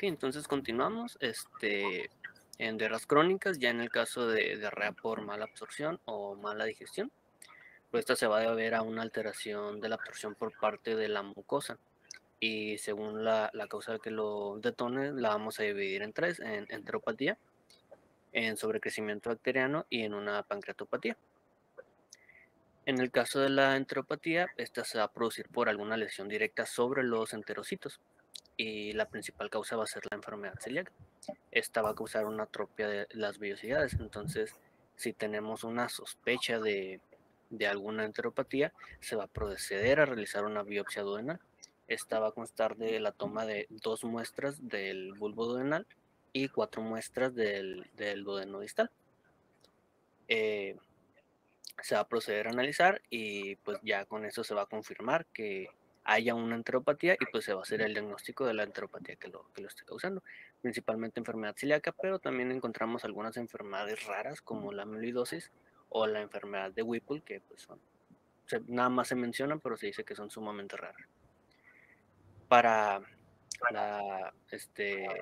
Ok, entonces continuamos. En diarreas crónicas, ya en el caso de diarrea por mala absorción o mala digestión, pues esta se va a deber a una alteración de la absorción por parte de la mucosa. Y según la causa que lo detone, la vamos a dividir en tres: en enteropatía, en sobrecrecimiento bacteriano y en una pancreatopatía. En el caso de la enteropatía, esta se va a producir por alguna lesión directa sobre los enterocitos, y la principal causa va a ser la enfermedad celíaca. Esta va a causar una atropia de las vellosidades. Entonces, si tenemos una sospecha de alguna enteropatía, se va a proceder a realizar una biopsia duodenal. Esta va a constar de la toma de 2 muestras del bulbo duodenal y 4 muestras del duodeno distal. Se va a proceder a analizar y pues ya con eso se va a confirmar que haya una enteropatía, y pues se va a hacer el diagnóstico de la enteropatía que lo esté causando, principalmente enfermedad celíaca, pero también encontramos algunas enfermedades raras como la amiloidosis o la enfermedad de Whipple, que pues nada más se mencionan, pero se dice que son sumamente raras. Para la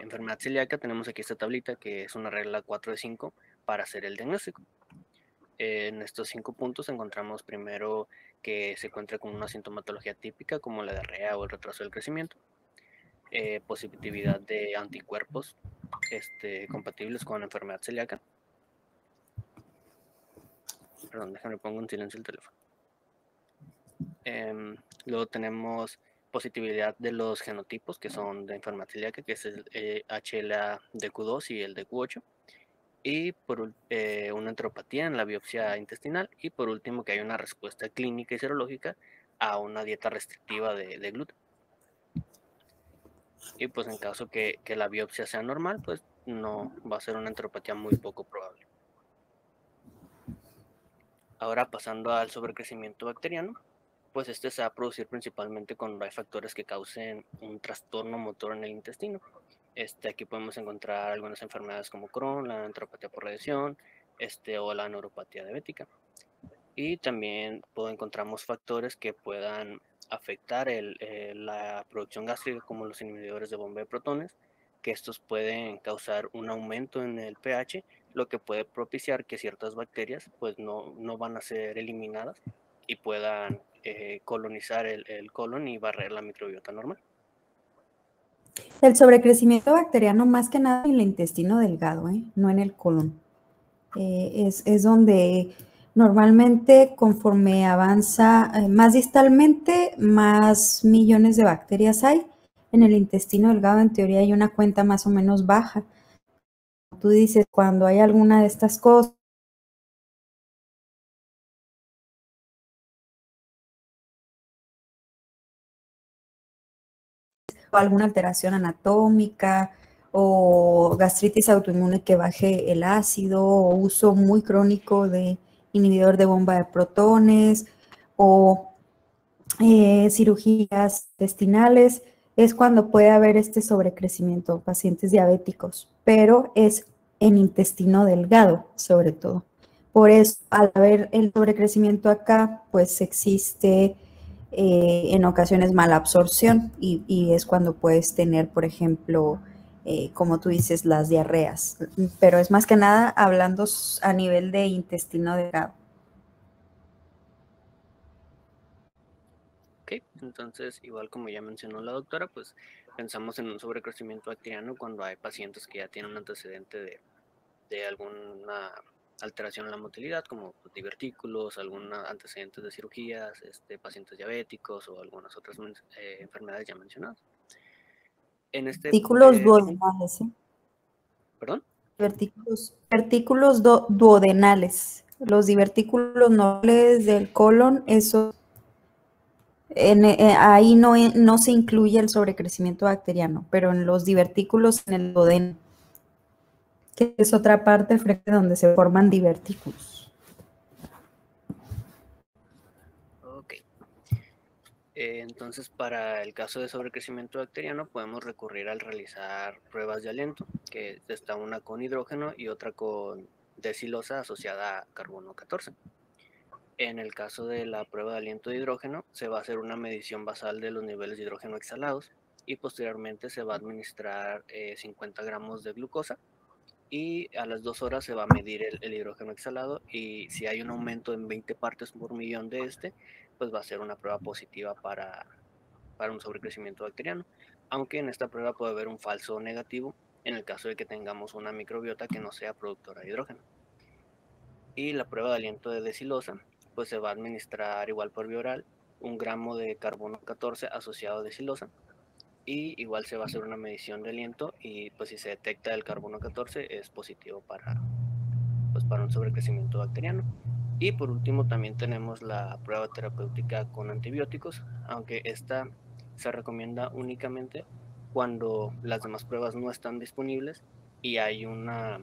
enfermedad celíaca tenemos aquí esta tablita que es una regla 4 de 5 para hacer el diagnóstico. En estos 5 puntos encontramos primero que se encuentra con una sintomatología típica como la diarrea o el retraso del crecimiento, positividad de anticuerpos compatibles con la enfermedad celíaca. Perdón, déjame pongo en silencio el teléfono. Luego tenemos positividad de los genotipos que son de enfermedad celíaca, que es el HLA-DQ2 y el DQ8. Y por una enteropatía en la biopsia intestinal, y por último que hay una respuesta clínica y serológica a una dieta restrictiva de gluten. Y pues en caso que la biopsia sea normal, pues no va a ser una enteropatía muy poco probable. Ahora pasando al sobrecrecimiento bacteriano, pues se va a producir principalmente cuando hay factores que causen un trastorno motor en el intestino. Aquí podemos encontrar algunas enfermedades como Crohn, la enteropatía por radiación, o la neuropatía diabética. Y también encontramos factores que puedan afectar la producción gástrica, como los inhibidores de bomba de protones, que estos pueden causar un aumento en el pH, lo que puede propiciar que ciertas bacterias pues no van a ser eliminadas y puedan colonizar el colon y barrer la microbiota normal. El sobrecrecimiento bacteriano más que nada en el intestino delgado, no en el colon. Es donde normalmente conforme avanza más distalmente, más millones de bacterias hay. En el intestino delgado en teoría hay una cuenta más o menos baja. Tú dices, cuando hay alguna de estas cosas, o alguna alteración anatómica, o gastritis autoinmune que baje el ácido, o uso muy crónico de inhibidor de bomba de protones, o cirugías intestinales, es cuando puede haber este sobrecrecimiento, pacientes diabéticos, pero es en intestino delgado, sobre todo. Por eso, al haber el sobrecrecimiento acá, pues existe en ocasiones mala absorción, y es cuando puedes tener, por ejemplo, como tú dices, las diarreas, pero es más que nada hablando a nivel de intestino delgado. Ok, entonces igual como ya mencionó la doctora, pues pensamos en un sobrecrecimiento bacteriano cuando hay pacientes que ya tienen un antecedente de alguna alteración en la motilidad, como divertículos, algún antecedentes de cirugías, pacientes diabéticos o algunas otras enfermedades ya mencionadas. En Divertículos duodenales, ¿Perdón? Divertículos duodenales. Los divertículos nobles del colon, eso, ahí no se incluye el sobrecrecimiento bacteriano, pero en los divertículos en el duodeno, que es otra parte del frente donde se forman divertículos. Ok. Entonces, para el caso de sobrecrecimiento bacteriano, podemos recurrir al realizar pruebas de aliento, que está una con hidrógeno y otra con decilosa asociada a carbono 14. En el caso de la prueba de aliento de hidrógeno, se va a hacer una medición basal de los niveles de hidrógeno exhalados, y posteriormente se va a administrar 50 gramos de glucosa, y a las 2 horas se va a medir el hidrógeno exhalado, y si hay un aumento en 20 partes por millón de este, pues va a ser una prueba positiva para un sobrecrecimiento bacteriano, aunque en esta prueba puede haber un falso negativo en el caso de que tengamos una microbiota que no sea productora de hidrógeno. Y la prueba de aliento de desilosa, pues se va a administrar igual por vía oral 1 gramo de carbono 14 asociado a desilosa, y igual se va a hacer una medición de aliento, y pues si se detecta el carbono 14 es positivo para un sobrecrecimiento bacteriano. Y por último también tenemos la prueba terapéutica con antibióticos, aunque esta se recomienda únicamente cuando las demás pruebas no están disponibles y hay una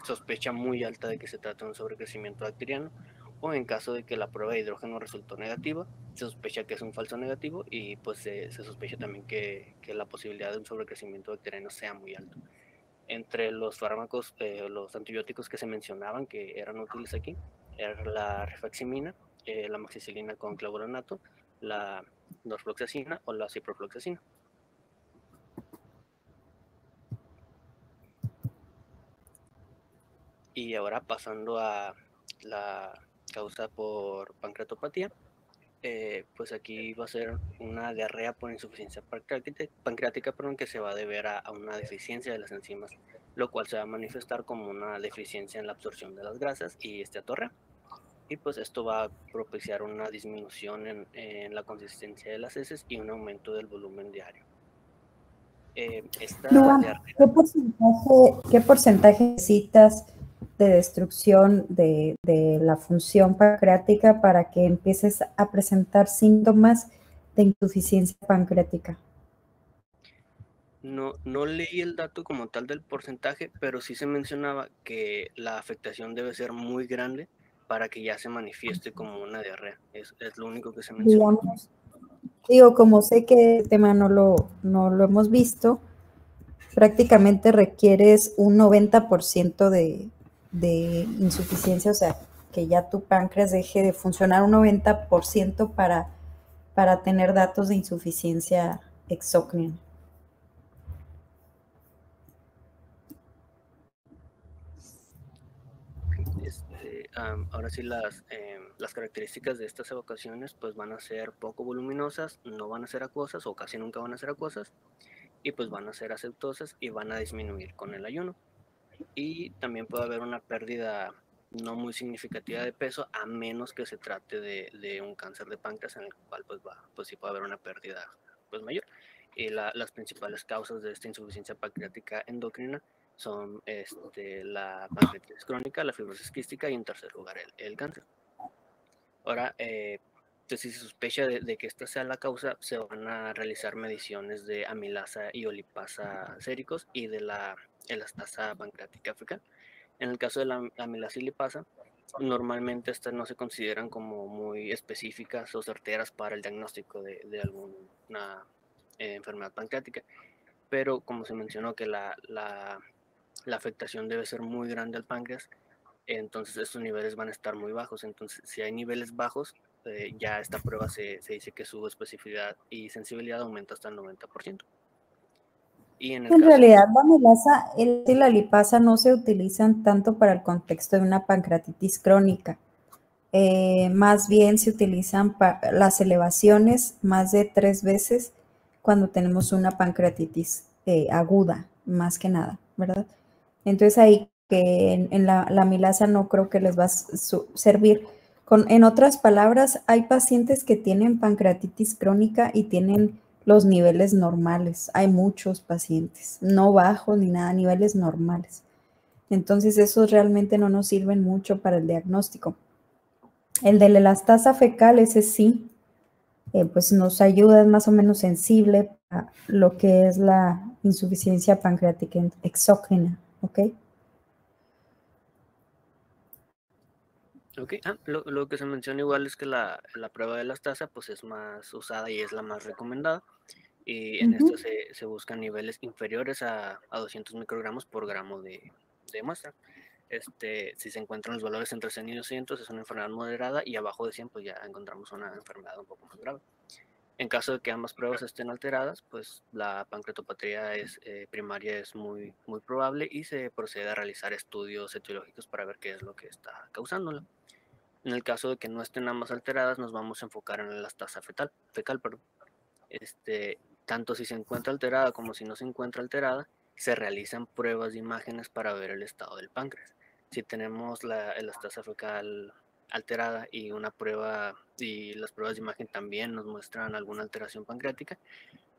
sospecha muy alta de que se trata de un sobrecrecimiento bacteriano, o en caso de que la prueba de hidrógeno resultó negativa, se sospecha que es un falso negativo, y pues se sospecha también que la posibilidad de un sobrecrecimiento bacteriano sea muy alta. Entre los fármacos, los antibióticos que se mencionaban que eran útiles aquí, era la rifaximina, la amoxicilina con clavulanato, la norfloxacina o la ciprofloxacina. Y ahora pasando a la causa por pancreatopatía, pues aquí va a ser una diarrea por insuficiencia pancreática, que se va a deber a una deficiencia de las enzimas, lo cual se va a manifestar como una deficiencia en la absorción de las grasas y esteatorrea. Y pues esto va a propiciar una disminución en la consistencia de las heces y un aumento del volumen diario. Esta Duan, diarrea, qué porcentaje necesitas de destrucción de la función pancreática para que empieces a presentar síntomas de insuficiencia pancreática? no leí el dato como tal del porcentaje, pero sí se mencionaba que la afectación debe ser muy grande para que ya se manifieste como una diarrea. Es lo único que se menciona. Digamos, digo, como sé que el tema no lo hemos visto, prácticamente requieres un 90% de insuficiencia, o sea, que ya tu páncreas deje de funcionar un 90% para tener datos de insuficiencia exócrina. Ahora sí, las características de estas evacuaciones pues van a ser poco voluminosas, no van a ser acuosas o casi nunca van a ser acuosas, y pues van a ser aceptosas y van a disminuir con el ayuno. Y también puede haber una pérdida no muy significativa de peso, a menos que se trate de un cáncer de páncreas, en el cual pues sí puede haber una pérdida pues mayor. Y las principales causas de esta insuficiencia pancreática endocrina son la pancreatitis crónica, la fibrosis quística y en tercer lugar el cáncer. Ahora, pues si se sospecha de que esta sea la causa, se van a realizar mediciones de amilasa y olipasa séricos y de la elastasa pancreática fecal. En el caso de la amilasa y lipasa, normalmente estas no se consideran como muy específicas o certeras para el diagnóstico de alguna enfermedad pancreática, pero como se mencionó que la afectación debe ser muy grande al páncreas, entonces estos niveles van a estar muy bajos. Entonces, si hay niveles bajos, ya esta prueba se dice que su especificidad y sensibilidad aumenta hasta el 90%. Y en el En caso, realidad, la amilasa y la lipasa no se utilizan tanto para el contexto de una pancreatitis crónica. Más bien se utilizan las elevaciones más de 3 veces cuando tenemos una pancreatitis aguda, más que nada, ¿verdad? Entonces ahí que en la amilasa no creo que les va a servir. En otras palabras, hay pacientes que tienen pancreatitis crónica y tienen los niveles normales. Hay muchos pacientes, no bajos ni nada, niveles normales. Entonces esos realmente no nos sirven mucho para el diagnóstico. El de la elastasa fecal, ese sí, pues nos ayuda, es más o menos sensible a lo que es la insuficiencia pancreática exógena, ¿ok? okay, lo que se menciona igual es que la prueba de elastasa pues es más usada y es la más recomendada, y en esto se buscan niveles inferiores a 200 microgramos por gramo de muestra. Si se encuentran los valores entre 100 y 200 es una enfermedad moderada, y abajo de 100 pues ya encontramos una enfermedad un poco más grave. En caso de que ambas pruebas estén alteradas, pues la pancreatopatía primaria es muy, muy probable y se procede a realizar estudios etiológicos para ver qué es lo que está causándola. En el caso de que no estén ambas alteradas, nos vamos a enfocar en la elastasa fecal, perdón. Tanto si se encuentra alterada como si no se encuentra alterada, se realizan pruebas de imágenes para ver el estado del páncreas. Si tenemos la elastasa fecal alterada y las pruebas de imagen también nos muestran alguna alteración pancreática,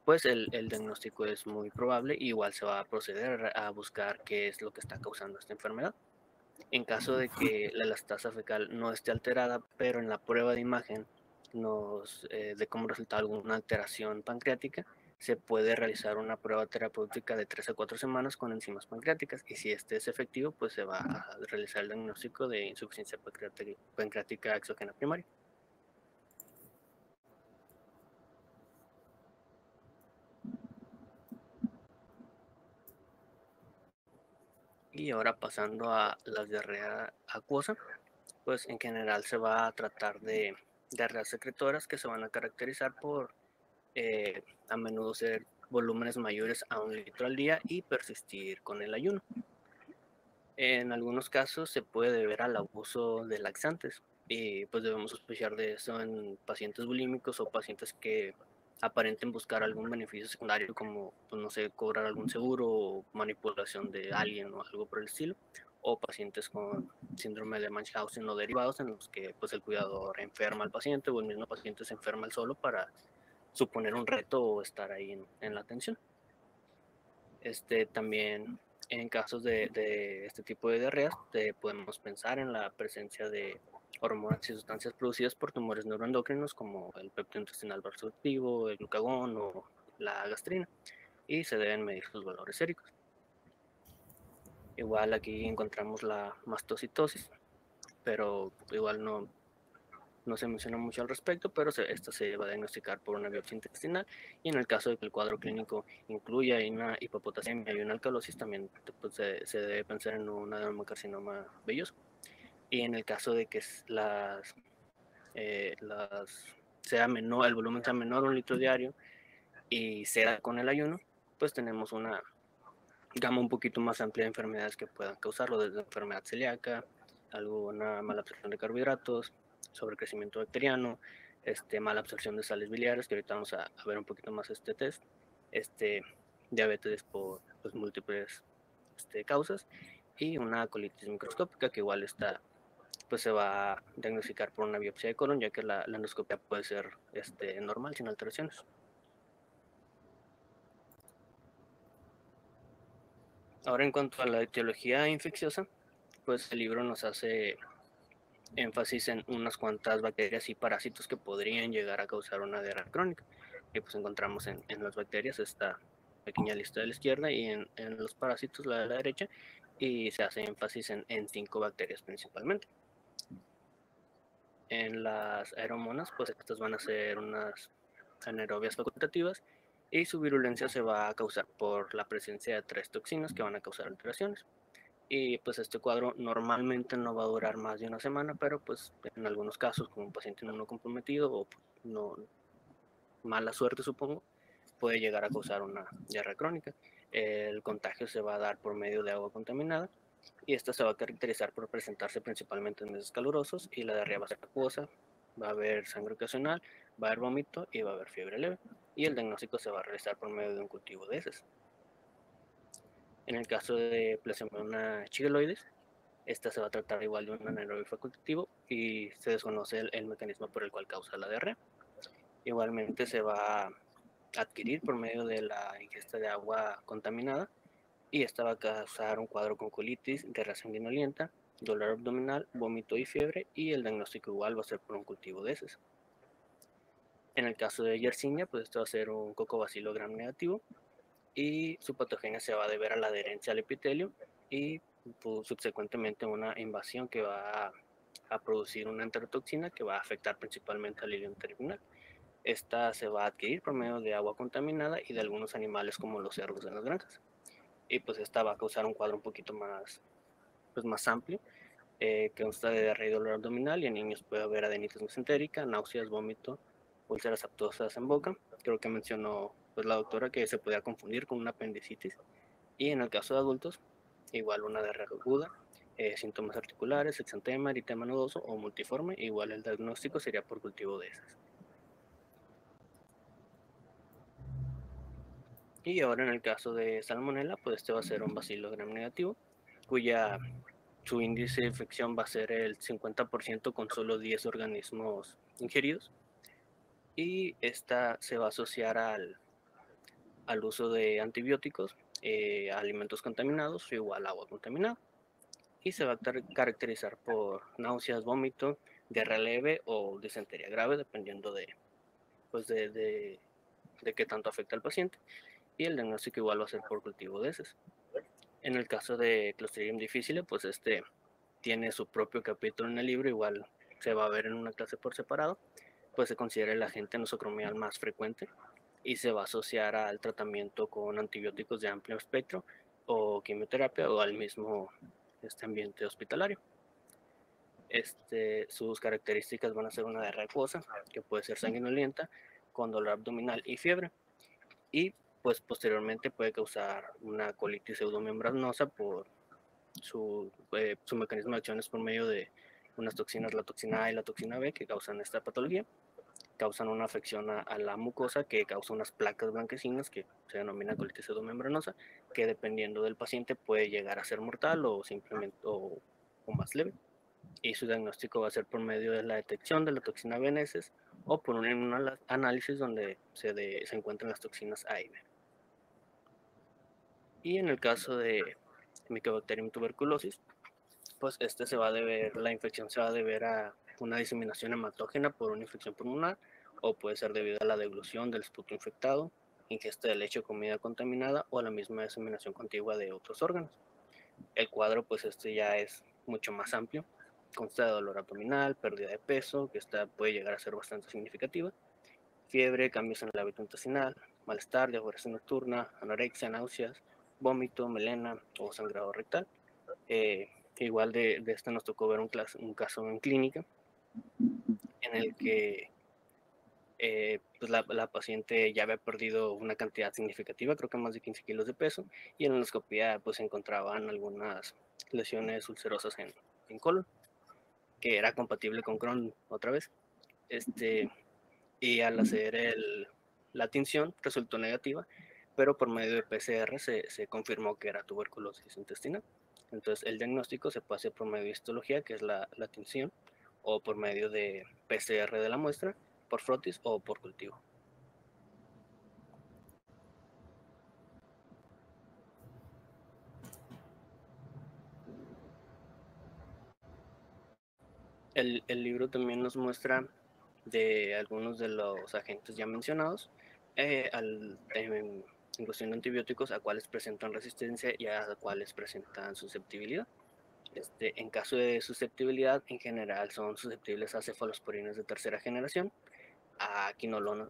pues el diagnóstico es muy probable y igual se va a proceder a buscar qué es lo que está causando esta enfermedad. En caso de que la elastasa fecal no esté alterada, pero en la prueba de imagen nos dé como resultado alguna alteración pancreática, se puede realizar una prueba terapéutica de 3 a 4 semanas con enzimas pancreáticas y si este es efectivo, pues se va a realizar el diagnóstico de insuficiencia pancreática exógena primaria. Y ahora pasando a la diarrea acuosa, pues en general se va a tratar de diarreas secretoras que se van a caracterizar por a menudo ser volúmenes mayores a 1 litro al día y persistir con el ayuno. En algunos casos se puede deber al abuso de laxantes y pues debemos sospechar de eso en pacientes bulímicos o pacientes que aparenten buscar algún beneficio secundario como, pues, no sé, cobrar algún seguro o manipulación de alguien o algo por el estilo, o pacientes con síndrome de Munchausen o derivados en los que pues el cuidador enferma al paciente o el mismo paciente se enferma él solo para suponer un reto o estar ahí en la atención. También en casos de este tipo de diarreas podemos pensar en la presencia de hormonas y sustancias producidas por tumores neuroendocrinos como el péptido intestinal vasoactivo, el glucagón o la gastrina y se deben medir sus valores séricos. Igual aquí encontramos la mastocitosis, pero igual no se menciona mucho al respecto, pero esta se va a diagnosticar por una biopsia intestinal y en el caso de que el cuadro clínico incluya una hipopotasemia y una alcalosis, también pues, se debe pensar en un adenocarcinoma velloso. Y en el caso de que sea menor, el volumen sea menor a 1 litro diario y sea con el ayuno, pues tenemos una gama un poquito más amplia de enfermedades que puedan causarlo, desde enfermedad celíaca, alguna mala absorción de carbohidratos, sobrecrecimiento bacteriano, mala absorción de sales biliares, que ahorita vamos a ver un poquito más este test, diabetes por pues, múltiples causas y una colitis microscópica que igual pues se va a diagnosticar por una biopsia de colon, ya que la endoscopia puede ser normal, sin alteraciones. Ahora en cuanto a la etiología infecciosa, pues el libro nos hace énfasis en unas cuantas bacterias y parásitos que podrían llegar a causar una diarrea crónica. Y pues encontramos en las bacterias esta pequeña lista de la izquierda y en los parásitos la de la derecha, y se hace énfasis en 5 bacterias principalmente. En las aeromonas, pues estas van a ser unas anaerobias facultativas y su virulencia se va a causar por la presencia de 3 toxinas que van a causar alteraciones. Y pues este cuadro normalmente no va a durar más de una semana, pero pues en algunos casos, como un paciente inmunocomprometido o no, mala suerte supongo, puede llegar a causar una diarrea crónica. El contagio se va a dar por medio de agua contaminada y esta se va a caracterizar por presentarse principalmente en meses calurosos y la diarrea va a ser acuosa, va a haber sangre ocasional, va a haber vómito y va a haber fiebre leve. Y el diagnóstico se va a realizar por medio de un cultivo de heces. En el caso de Plasmodium shigelloides, esta se va a tratar igual de un anaerobio facultativo y se desconoce el mecanismo por el cual causa la diarrea. Igualmente se va a adquirir por medio de la ingesta de agua contaminada y esta va a causar un cuadro con colitis, diarrea sanguinolenta, dolor abdominal, vómito y fiebre, y el diagnóstico igual va a ser por un cultivo de heces. En el caso de Yersinia, pues esto va a ser un cocobacilo gram negativo y su patogenia se va a deber a la adherencia al epitelio y pues, subsecuentemente una invasión que va a producir una enterotoxina que va a afectar principalmente al hilo intestinal. Esta se va a adquirir por medio de agua contaminada y de algunos animales como los cerdos en las granjas. Y pues esta va a causar un cuadro un poquito más, pues, más amplio, que consta de diarrea y dolor abdominal, y en niños puede haber adenitis mesentérica, náuseas, vómito, úlceras aftosas en boca. Creo que mencionó pues la doctora que se podía confundir con una apendicitis. Y en el caso de adultos, igual una diarrea aguda, síntomas articulares, exantema, eritema nodoso o multiforme. Igual el diagnóstico sería por cultivo de esas. Y ahora en el caso de salmonella, pues este va a ser un bacilo gram negativo, cuya su índice de infección va a ser el 50% con solo 10 organismos ingeridos. Y esta se va a asociar al uso de antibióticos, alimentos contaminados o igual agua contaminada. Y se va a caracterizar por náuseas, vómito, diarrea leve o disentería grave, dependiendo pues de qué tanto afecta al paciente. Y el diagnóstico igual va a ser por cultivo de heces. En el caso de Clostridium difficile, pues este tiene su propio capítulo en el libro, igual se va a ver en una clase por separado, pues se considera el agente nosocomial más frecuente y se va a asociar al tratamiento con antibióticos de amplio espectro o quimioterapia o al mismo ambiente hospitalario. Sus características van a ser una diarrea acuosa, que puede ser sanguinolenta, con dolor abdominal y fiebre. Y pues posteriormente puede causar una colitis pseudomembranosa por su mecanismo de acción es por medio de unas toxinas, la toxina A y la toxina B, que causan esta patología. Causan una afección a la mucosa que causa unas placas blanquecinas que se denomina colitis pseudomembranosa, que dependiendo del paciente puede llegar a ser mortal o simplemente o más leve. Y su diagnóstico va a ser por medio de la detección de la toxina B en heces o por un análisis donde se encuentran las toxinas A y B. Y en el caso de Mycobacterium tuberculosis, pues la infección se va a deber a una diseminación hematógena por una infección pulmonar o puede ser debido a la deglución del esputo infectado, ingesta de leche o comida contaminada o a la misma diseminación contigua de otros órganos. El cuadro pues ya es mucho más amplio, consta de dolor abdominal, pérdida de peso, que puede llegar a ser bastante significativa, fiebre, cambios en el hábito intestinal, malestar, diarrea nocturna, anorexia, náuseas, vómito, melena o sangrado rectal. Igual de esto nos tocó ver un caso en clínica en el que pues la paciente ya había perdido una cantidad significativa, creo que más de 15 kilos de peso, y en la endoscopía pues se encontraban algunas lesiones ulcerosas en colon, que era compatible con Crohn otra vez. Y al hacer la tinción resultó negativa, pero por medio de PCR se confirmó que era tuberculosis intestinal. Entonces el diagnóstico se puede hacer por medio de histología, que es la tinción, o por medio de PCR de la muestra, por frotis o por cultivo. El libro también nos muestra de algunos de los agentes ya mencionados, en cuestión de antibióticos, a cuáles presentan resistencia y a cuáles presentan susceptibilidad. En caso de susceptibilidad, en general son susceptibles a cefalosporinas de tercera generación, a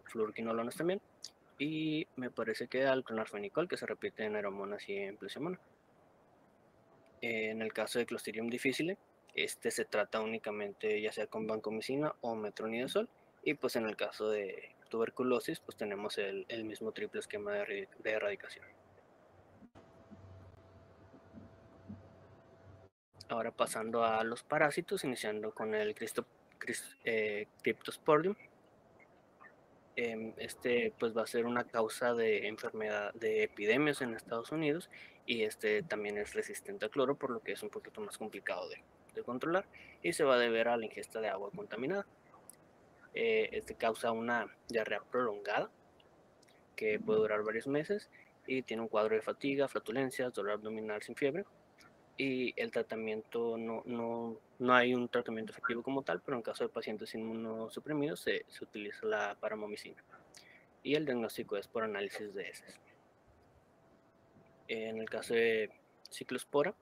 fluoroquinolonas también, y me parece que al clonarfenicol, que se repite en aeromonas y en plesiomona. En el caso de Clostridium difficile, se trata únicamente ya sea con vancomicina o metronidazol, y pues en el caso de tuberculosis, pues tenemos el mismo triple esquema de erradicación. Ahora pasando a los parásitos, iniciando con el Cryptosporidium. Pues va a ser una causa de enfermedad de epidemias en Estados Unidos y también es resistente al cloro, por lo que es un poquito más complicado de controlar y se va a deber a la ingesta de agua contaminada. Causa una diarrea prolongada que puede durar varios meses y tiene un cuadro de fatiga, flatulencias, dolor abdominal sin fiebre. Y el tratamiento, no hay un tratamiento efectivo como tal, pero en caso de pacientes inmunosuprimidos se utiliza la paramomicina. Y el diagnóstico es por análisis de heces. En el caso de ciclospora,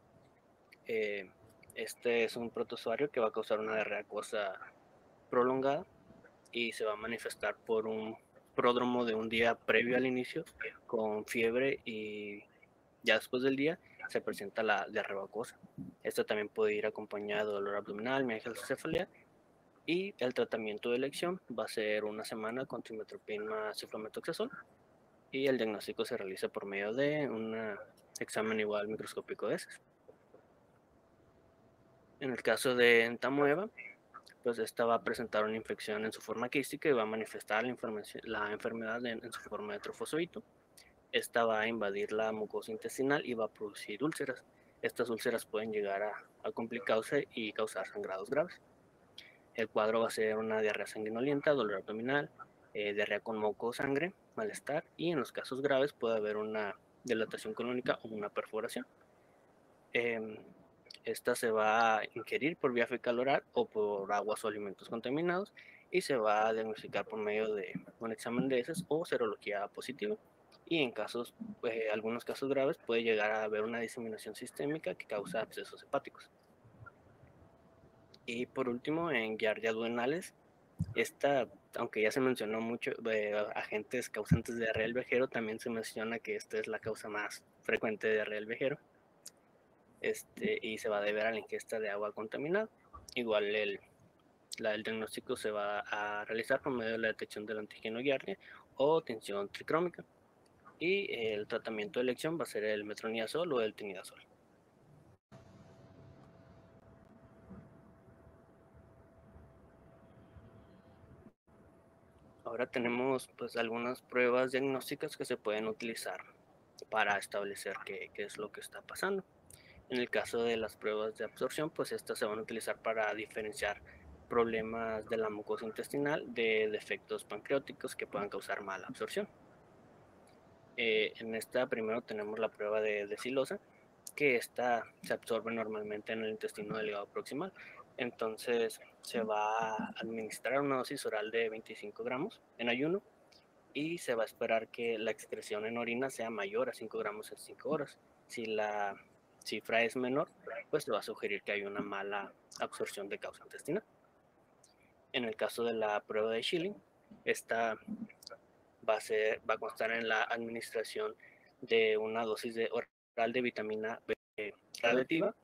este es un protozoario que va a causar una diarrea acuosa prolongada y se va a manifestar por un pródromo de un día previo al inicio con fiebre y ya después del día se presenta la diarrea acuosa. Esto también puede ir acompañado de dolor abdominal, mialgia, cefalea Y el tratamiento de elección va a ser una semana con trimmetoprim más ciflomethoxazol. Y el diagnóstico se realiza por medio de un examen igual microscópico de heces. En el caso de entamoeba, pues esta va a presentar una infección en su forma quística y va a manifestar la enfermedad en su forma de trofozoito. Esta va a invadir la mucosa intestinal y va a producir úlceras. Estas úlceras pueden llegar a complicarse y causar sangrados graves. El cuadro va a ser una diarrea sanguinolenta, dolor abdominal, diarrea con moco o sangre, malestar, y en los casos graves puede haber una dilatación colónica o una perforación. Esta se va a ingerir por vía fecal oral o por aguas o alimentos contaminados y se va a diagnosticar por medio de un examen de heces o serología positiva. Y en algunos casos graves puede llegar a haber una diseminación sistémica que causa abscesos hepáticos. Y por último, en giardia duodenales, esta, aunque ya se mencionó mucho agentes causantes de diarrea del vejero, también se menciona que esta es la causa más frecuente de diarrea del vejero. Y se va a deber a la ingesta de agua contaminada. Igual el diagnóstico se va a realizar por medio de la detección del antígeno giardia o tensión tricrómica. Y el tratamiento de elección va a ser el metronidazol o el tinidazol. Ahora tenemos pues algunas pruebas diagnósticas que se pueden utilizar para establecer qué es lo que está pasando. En el caso de las pruebas de absorción, pues estas se van a utilizar para diferenciar problemas de la mucosa intestinal de defectos pancreáticos que puedan causar mala absorción. En esta primero tenemos la prueba de silosa, que esta se absorbe normalmente en el intestino delgado proximal. Entonces se va a administrar una dosis oral de 25 gramos en ayuno y se va a esperar que la excreción en orina sea mayor a 5 gramos en 5 horas. Si la cifra es menor, pues se va a sugerir que hay una mala absorción de causa intestinal. En el caso de la prueba de Schilling, esta va a constar en la administración de una dosis oral de vitamina B radioactiva,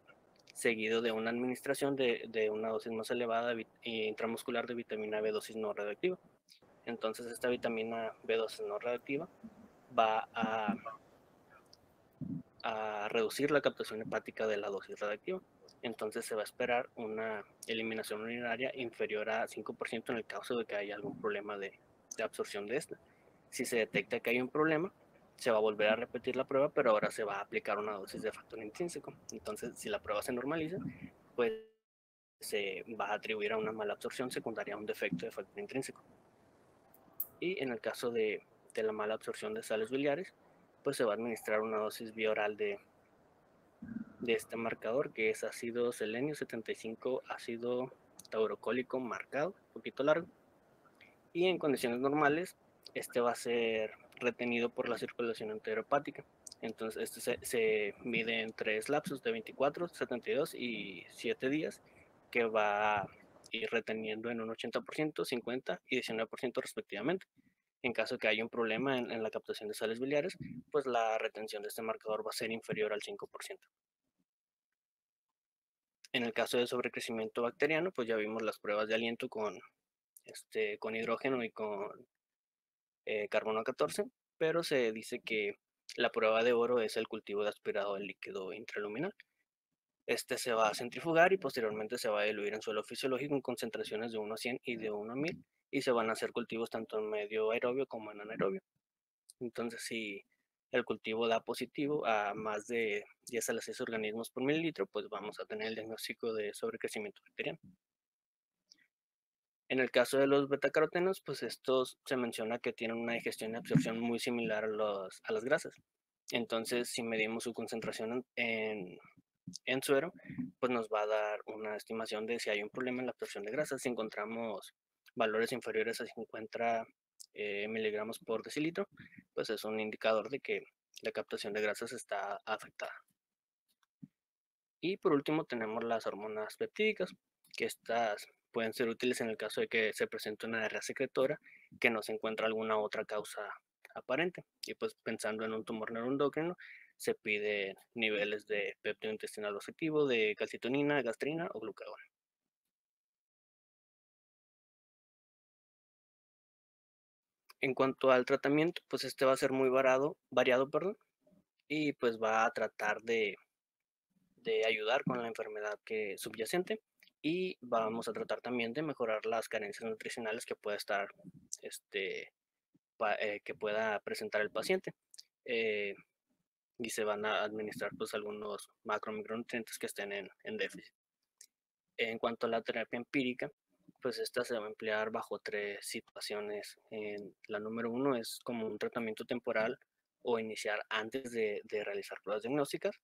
seguido de una administración de una dosis más elevada intramuscular de vitamina B dosis no radioactiva. Entonces esta vitamina B dosis no radioactiva va a reducir la captación hepática de la dosis radioactiva. Entonces se va a esperar una eliminación urinaria inferior a 5% en el caso de que haya algún problema de absorción de esta. Si se detecta que hay un problema, se va a volver a repetir la prueba, pero ahora se va a aplicar una dosis de factor intrínseco. Entonces, si la prueba se normaliza, pues se va a atribuir a una mala absorción secundaria a un defecto de factor intrínseco. Y en el caso de la mala absorción de sales biliares, pues se va a administrar una dosis bioral de este marcador, que es ácido selenio 75, ácido taurocólico marcado, un poquito largo. Y en condiciones normales, este va a ser retenido por la circulación enterohepática. Entonces, este se mide en 3 lapsos de 24, 72 y 7 días, que va a ir reteniendo en un 80%, 50 y 19% respectivamente. En caso de que haya un problema en la captación de sales biliares, pues la retención de este marcador va a ser inferior al 5%. En el caso de sobrecrecimiento bacteriano, pues ya vimos las pruebas de aliento con hidrógeno y con carbono 14, pero se dice que la prueba de oro es el cultivo de aspirado del líquido intraluminal. Este se va a centrifugar y posteriormente se va a diluir en suelo fisiológico en concentraciones de 1 a 100 y de 1 a 1000 y se van a hacer cultivos tanto en medio aerobio como en anaerobio. Entonces, si el cultivo da positivo a más de 10 a las 6 organismos por mililitro, pues vamos a tener el diagnóstico de sobrecrecimiento bacteriano. En el caso de los betacarotenos, pues estos se menciona que tienen una digestión y absorción muy similar a las grasas. Entonces, si medimos su concentración en suero, pues nos va a dar una estimación de si hay un problema en la absorción de grasas. Si encontramos valores inferiores a 50 miligramos por decilitro, pues es un indicador de que la captación de grasas está afectada. Y por último tenemos las hormonas peptídicas, que estas pueden ser útiles en el caso de que se presente una diarrea secretora que no se encuentra alguna otra causa aparente. Y pues pensando en un tumor neuroendocrino, se pide niveles de péptido intestinal objetivo, de calcitonina, gastrina o glucagón. En cuanto al tratamiento, pues este va a ser muy variado, perdón, y pues va a tratar de ayudar con la enfermedad subyacente, y vamos a tratar también de mejorar las carencias nutricionales que pueda estar, este, que pueda presentar el paciente. Y se van a administrar pues algunos macro-micronutrientes que estén en déficit. En cuanto a la terapia empírica, pues esta se va a emplear bajo 3 situaciones. La número 1 es como un tratamiento temporal o iniciar antes de realizar pruebas diagnósticas.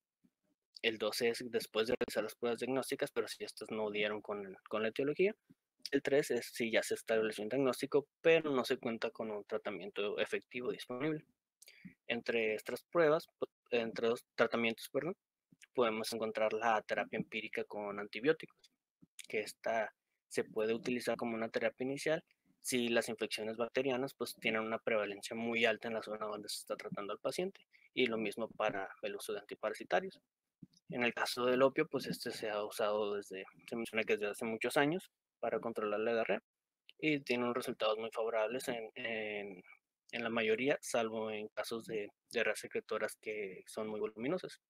El 2 es después de realizar las pruebas diagnósticas, pero si estas no dieron con la etiología. El 3 es si ya se estableció un diagnóstico, pero no se cuenta con un tratamiento efectivo disponible. Entre estas pruebas, entre los tratamientos, perdón, podemos encontrar la terapia empírica con antibióticos, que esta se puede utilizar como una terapia inicial si las infecciones bacterianas pues tienen una prevalencia muy alta en la zona donde se está tratando al paciente, y lo mismo para el uso de antiparasitarios. En el caso del opio, pues este se ha usado se menciona que desde hace muchos años para controlar la diarrea, y tiene unos resultados muy favorables en la mayoría, salvo en casos de diarreas secretoras que son muy voluminosas.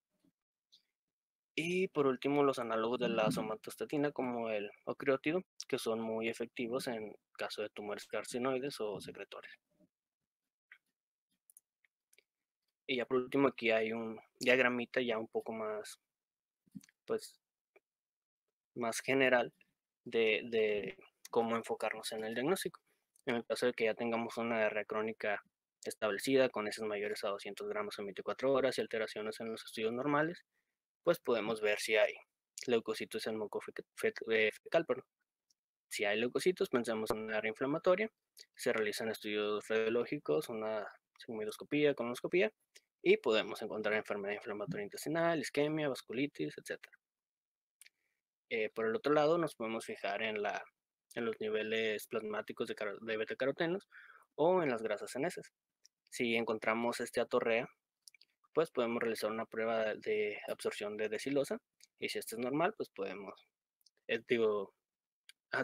Y por último, los análogos de la somatostatina, como el ocreótido, que son muy efectivos en caso de tumores carcinoides o secretores. Y ya por último, aquí hay un diagramita ya un poco más, pues, más general de cómo enfocarnos en el diagnóstico. En el caso de que ya tengamos una diarrea crónica establecida con heces mayores a 200 gramos en 24 horas y alteraciones en los estudios normales, pues podemos ver si hay leucocitos en moco fecal, perdón. Si hay leucocitos, pensamos en una área inflamatoria. Se realizan estudios radiológicos, una sigmoidoscopía, colonoscopía, y podemos encontrar enfermedad inflamatoria intestinal, isquemia, vasculitis, etc. Por el otro lado, nos podemos fijar en los niveles plasmáticos de betacarotenos o en las grasas en heces. Si encontramos atorrea, pues podemos realizar una prueba de absorción de desilosa, y si esto es normal, pues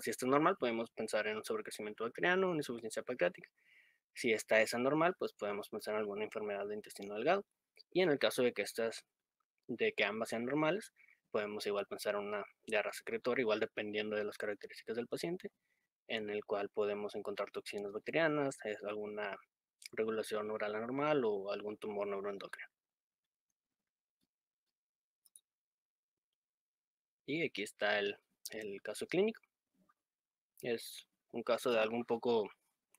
si esto es normal, podemos pensar en un sobrecrecimiento bacteriano, una insuficiencia pancreática. Si esta es anormal, pues podemos pensar en alguna enfermedad de intestino delgado. Y en el caso de que ambas sean normales, podemos igual pensar en una diarrea secretoria, igual dependiendo de las características del paciente, en el cual podemos encontrar toxinas bacterianas, alguna regulación oral anormal o algún tumor neuroendocrino. Y aquí está el caso clínico. Es un caso de algo un poco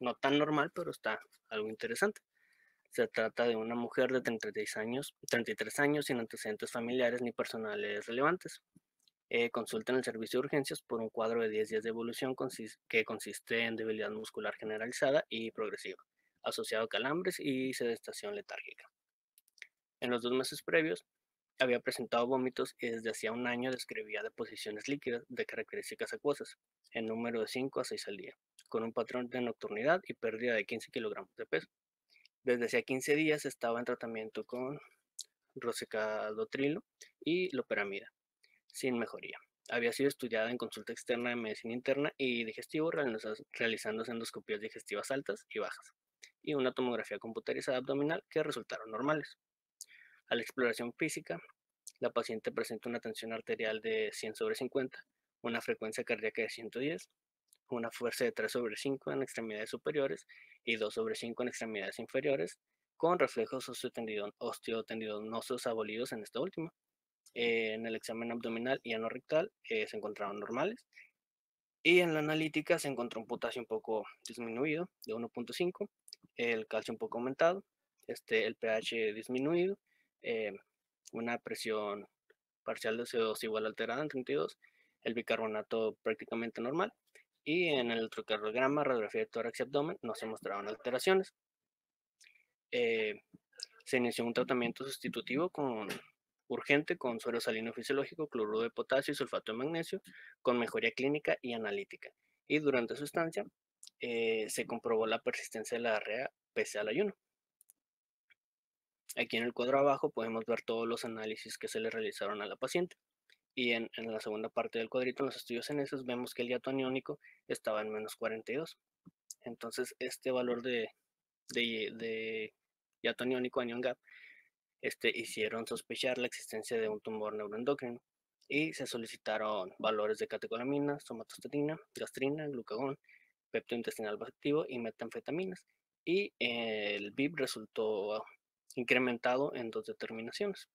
no tan normal, pero está algo interesante. Se trata de una mujer de 33 años sin antecedentes familiares ni personales relevantes. Consulta en el servicio de urgencias por un cuadro de 10 días de evolución que consiste en debilidad muscular generalizada y progresiva, asociado a calambres y sedestación letárgica. En los 2 meses previos, había presentado vómitos y desde hacía un año describía deposiciones líquidas de características acuosas, en número de 5 a 6 al día, con un patrón de nocturnidad y pérdida de 15 kilogramos de peso. Desde hacía 15 días estaba en tratamiento con rosecadotrilo y loperamida, sin mejoría. Había sido estudiada en consulta externa de medicina interna y digestivo, realizándose endoscopías digestivas altas y bajas, y una tomografía computarizada abdominal que resultaron normales. A la exploración física, la paciente presenta una tensión arterial de 100/50, una frecuencia cardíaca de 110, una fuerza de 3/5 en extremidades superiores y 2/5 en extremidades inferiores, con reflejos osteotendinosos abolidos en esta última. En el examen abdominal y anorrectal se encontraron normales. Y en la analítica se encontró un potasio un poco disminuido, de 1.5, el calcio un poco aumentado, el pH disminuido, eh, una presión parcial de CO2 igual alterada en 32, el bicarbonato prácticamente normal, y en el electrocardiograma, radiografía de tórax y abdomen no se mostraban alteraciones. Eh, Se inició un tratamiento sustitutivo urgente con suero salino fisiológico, cloruro de potasio y sulfato de magnesio, con mejoría clínica y analítica. Y durante su estancia se comprobó la persistencia de la diarrea pese al ayuno. Aquí en el cuadro abajo podemos ver todos los análisis que se le realizaron a la paciente. Y en la segunda parte del cuadrito, en los estudios en esos, vemos que el hiato aniónico estaba en -42. Entonces, este valor de de hiato aniónico, anion gap, hicieron sospechar la existencia de un tumor neuroendocrino y se solicitaron valores de catecolamina, somatostatina, gastrina, glucagón, pepto intestinal activo y metanfetaminas. Y el BIP resultó incrementado en 2 determinaciones.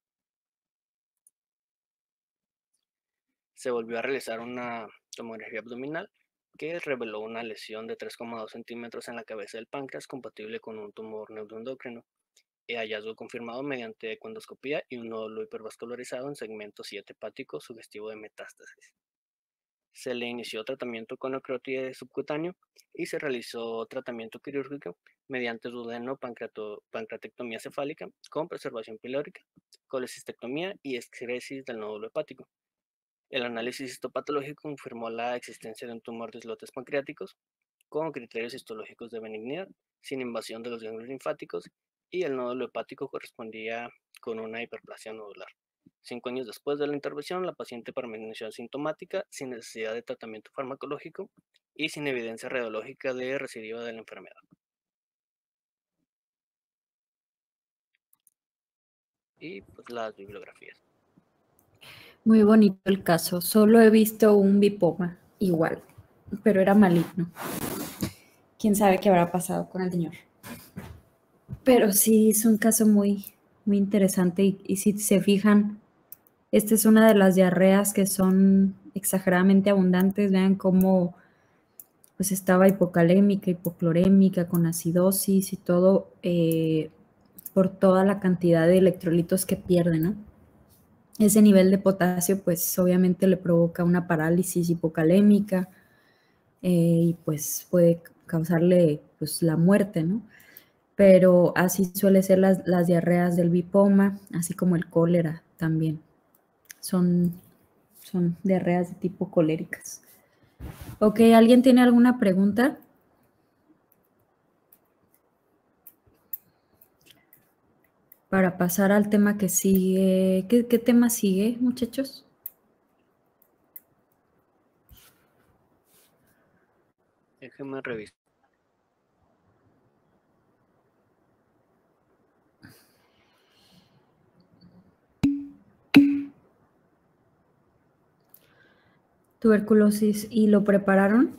Se volvió a realizar una tomografía abdominal que reveló una lesión de 3,2 centímetros en la cabeza del páncreas compatible con un tumor neuroendocrino. Hallazgo confirmado mediante ecoendoscopía y un nódulo hipervascularizado en segmento 7 hepático sugestivo de metástasis. Se le inició tratamiento con necrótide subcutáneo y se realizó tratamiento quirúrgico mediante duodeno-pancreatectomía cefálica con preservación pilórica, colecistectomía y excresis del nódulo hepático. El análisis histopatológico confirmó la existencia de un tumor de islotes pancreáticos con criterios histológicos de benignidad, sin invasión de los ganglios linfáticos, y el nódulo hepático correspondía con una hiperplasia nodular. 5 años después de la intervención, la paciente permaneció asintomática, sin necesidad de tratamiento farmacológico y sin evidencia radiológica de recidiva de la enfermedad. Y pues las bibliografías. Muy bonito el caso. Solo he visto un bipoma igual, pero era maligno. ¿Quién sabe qué habrá pasado con el señor? Pero sí es un caso muy, muy interesante y si se fijan, esta es una de las diarreas que son exageradamente abundantes. Vean cómo pues estaba hipocalémica, hipoclorémica, con acidosis y todo por toda la cantidad de electrolitos que pierde, ¿no? Ese nivel de potasio pues obviamente le provoca una parálisis hipocalémica y pues puede causarle pues la muerte, ¿no? Pero así suele ser las diarreas del bipoma, así como el cólera también. Son diarreas de tipo coléricas. Ok, ¿alguien tiene alguna pregunta? Para pasar al tema que sigue. ¿Qué tema sigue, muchachos? Déjenme revisar. Tuberculosis. ¿Y lo prepararon?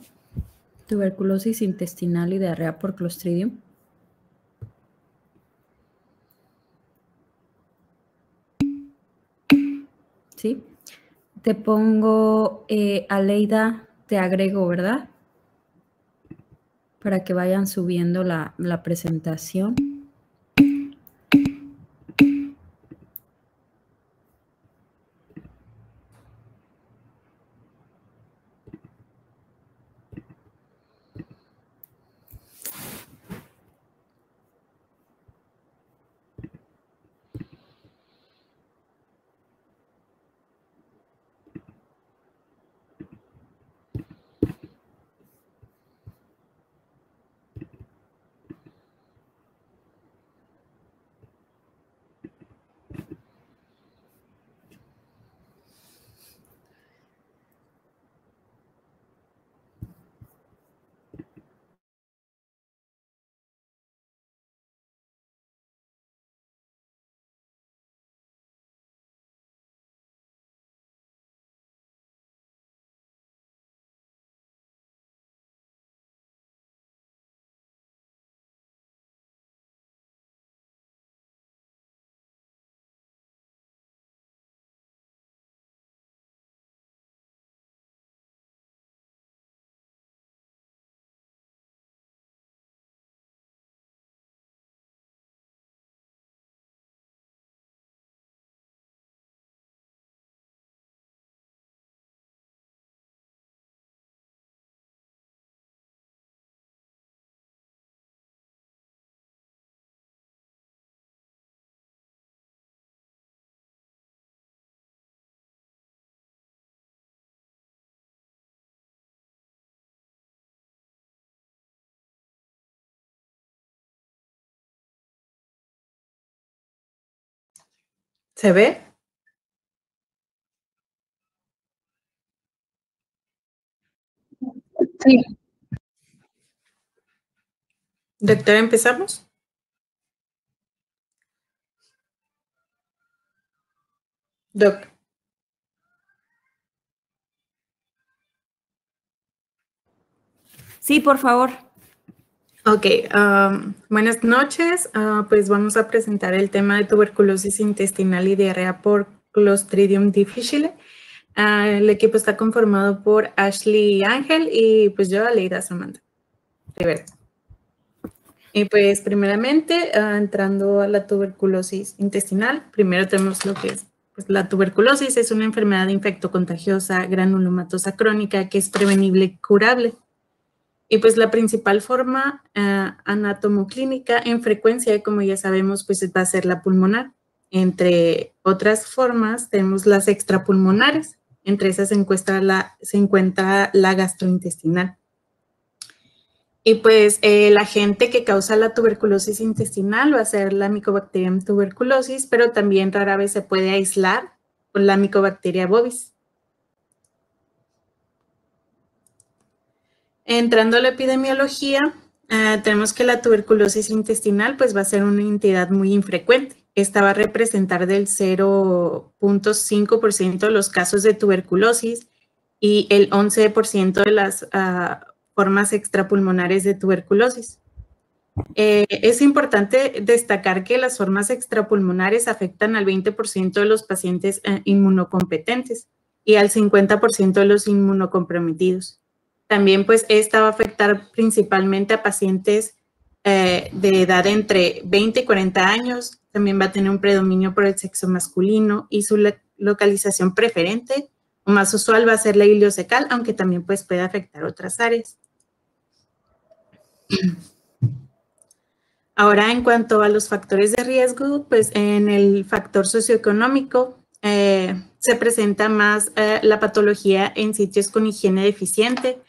Tuberculosis intestinal y diarrea por Clostridium. ¿Sí? Te pongo, Aleida, te agrego, ¿verdad? Para que vayan subiendo la presentación. ¿Se ve? Sí. Doctora, ¿empezamos? Doc. Sí, por favor. Ok, buenas noches. Pues vamos a presentar el tema de tuberculosis intestinal y diarrea por Clostridium difficile. El equipo está conformado por Ashley Ángel y pues yo, Aleida Samantha. Y pues primeramente, entrando a la tuberculosis intestinal, primero tenemos lo que es pues, la tuberculosis. Es una enfermedad infectocontagiosa granulomatosa crónica que es prevenible y curable. Y pues la principal forma anatomoclínica en frecuencia, como ya sabemos, pues va a ser la pulmonar. Entre otras formas tenemos las extrapulmonares. Entre esas se encuentra la gastrointestinal. Y pues el agente que causa la tuberculosis intestinal va a ser la Mycobacterium tuberculosis, pero también rara vez se puede aislar con la Mycobacteria bovis. Entrando a la epidemiología, tenemos que la tuberculosis intestinal pues va a ser una entidad muy infrecuente. Esta va a representar del 0.5% de los casos de tuberculosis y el 11% de las formas extrapulmonares de tuberculosis. Es importante destacar que las formas extrapulmonares afectan al 20% de los pacientes inmunocompetentes y al 50% de los inmunocomprometidos. También, pues, esta va a afectar principalmente a pacientes de edad entre 20 y 40 años. También va a tener un predominio por el sexo masculino y su localización preferente o más usual va a ser la iliocecal, aunque también pues, puede afectar otras áreas. Ahora, en cuanto a los factores de riesgo, pues en el factor socioeconómico se presenta más la patología en sitios con higiene deficiente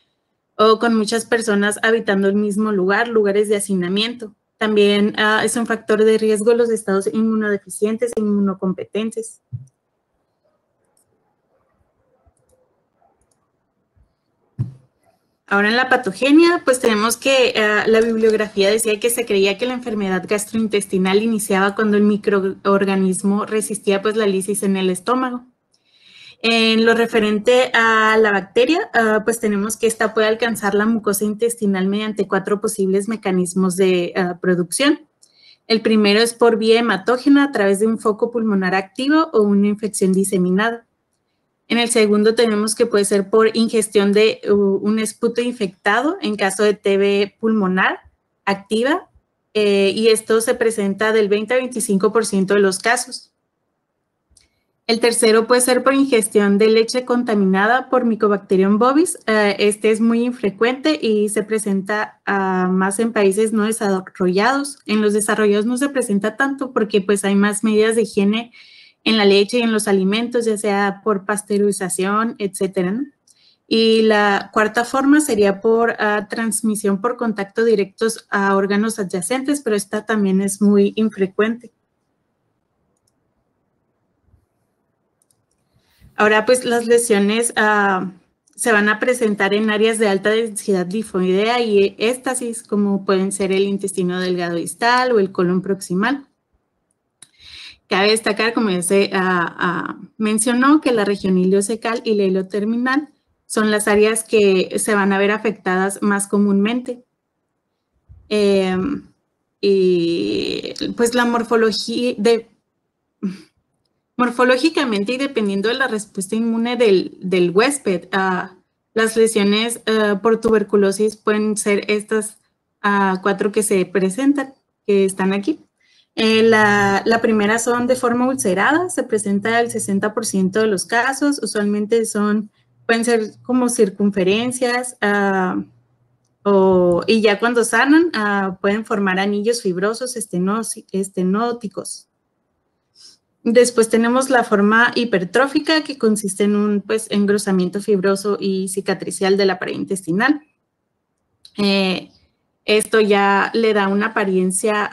o con muchas personas habitando el mismo lugar, lugares de hacinamiento. También es un factor de riesgo los estados inmunodeficientes e inmunocompetentes. Ahora en la patogenia, pues tenemos que la bibliografía decía que se creía que la enfermedad gastrointestinal iniciaba cuando el microorganismo resistía pues la lisis en el estómago. En lo referente a la bacteria, pues tenemos que esta puede alcanzar la mucosa intestinal mediante 4 posibles mecanismos de producción. El primero es por vía hematógena a través de un foco pulmonar activo o una infección diseminada. En el segundo tenemos que puede ser por ingestión de un esputo infectado en caso de TB pulmonar activa y esto se presenta del 20 a 25% de los casos. El tercero puede ser por ingestión de leche contaminada por Mycobacterium bovis. Este es muy infrecuente y se presenta más en países no desarrollados. En los desarrollados no se presenta tanto porque pues hay más medidas de higiene en la leche y en los alimentos, ya sea por pasteurización, etcétera, ¿no? Y la cuarta forma sería por transmisión por contacto directos a órganos adyacentes, pero esta también es muy infrecuente. Ahora, pues las lesiones se van a presentar en áreas de alta densidad linfoidea y éstasis, como pueden ser el intestino delgado distal o el colon proximal. Cabe destacar, como ya se mencionó, que la región iliocecal y la ilioterminal son las áreas que se van a ver afectadas más comúnmente. Y pues la morfología morfológicamente y dependiendo de la respuesta inmune del huésped, las lesiones por tuberculosis pueden ser estas 4 que se presentan, que están aquí. La primera son de forma ulcerada, se presenta el 60% de los casos, usualmente pueden ser como circunferencias y ya cuando sanan pueden formar anillos fibrosos estenóticos. Después tenemos la forma hipertrófica que consiste en un engrosamiento fibroso y cicatricial de la pared intestinal. Esto ya le da una apariencia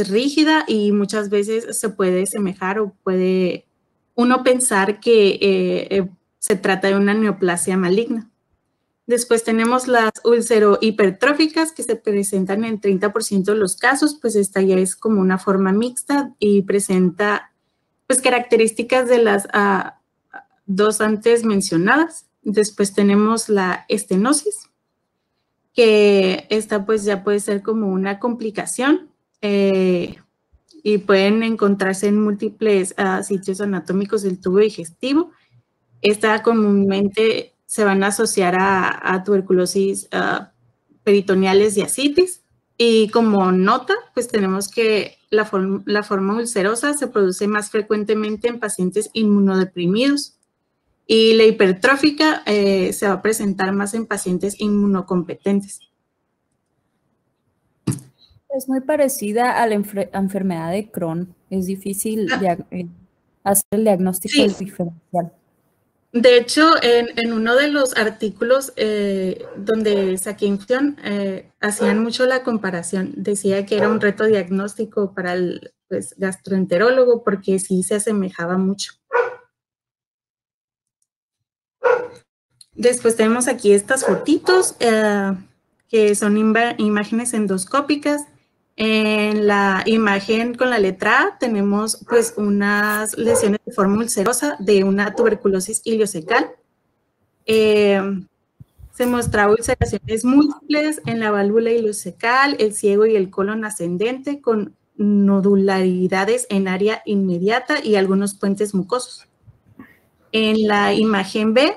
rígida y muchas veces se puede semejar o puede uno pensar que se trata de una neoplasia maligna. Después tenemos las úlcero-hipertróficas que se presentan en 30% de los casos, pues esta ya es como una forma mixta y presenta pues, características de las dos antes mencionadas. Después tenemos la estenosis, que esta pues ya puede ser como una complicación y pueden encontrarse en múltiples sitios anatómicos del tubo digestivo. Esta comúnmente se van a asociar a tuberculosis peritoneales y ascitis. Y como nota, pues tenemos que la forma ulcerosa se produce más frecuentemente en pacientes inmunodeprimidos y la hipertrófica se va a presentar más en pacientes inmunocompetentes. Es muy parecida a la enfermedad de Crohn. Es difícil hacer el diagnóstico diferencial. De hecho, en uno de los artículos donde saqué información, hacían mucho la comparación. Decía que era un reto diagnóstico para el gastroenterólogo porque sí se asemejaba mucho. Después tenemos aquí estas fotitos que son imágenes endoscópicas. En la imagen con la letra A tenemos pues unas lesiones de forma ulcerosa de una tuberculosis iliocecal. Se mostraba ulceraciones múltiples en la válvula iliocecal, el ciego y el colon ascendente con nodularidades en área inmediata y algunos puentes mucosos. En la imagen B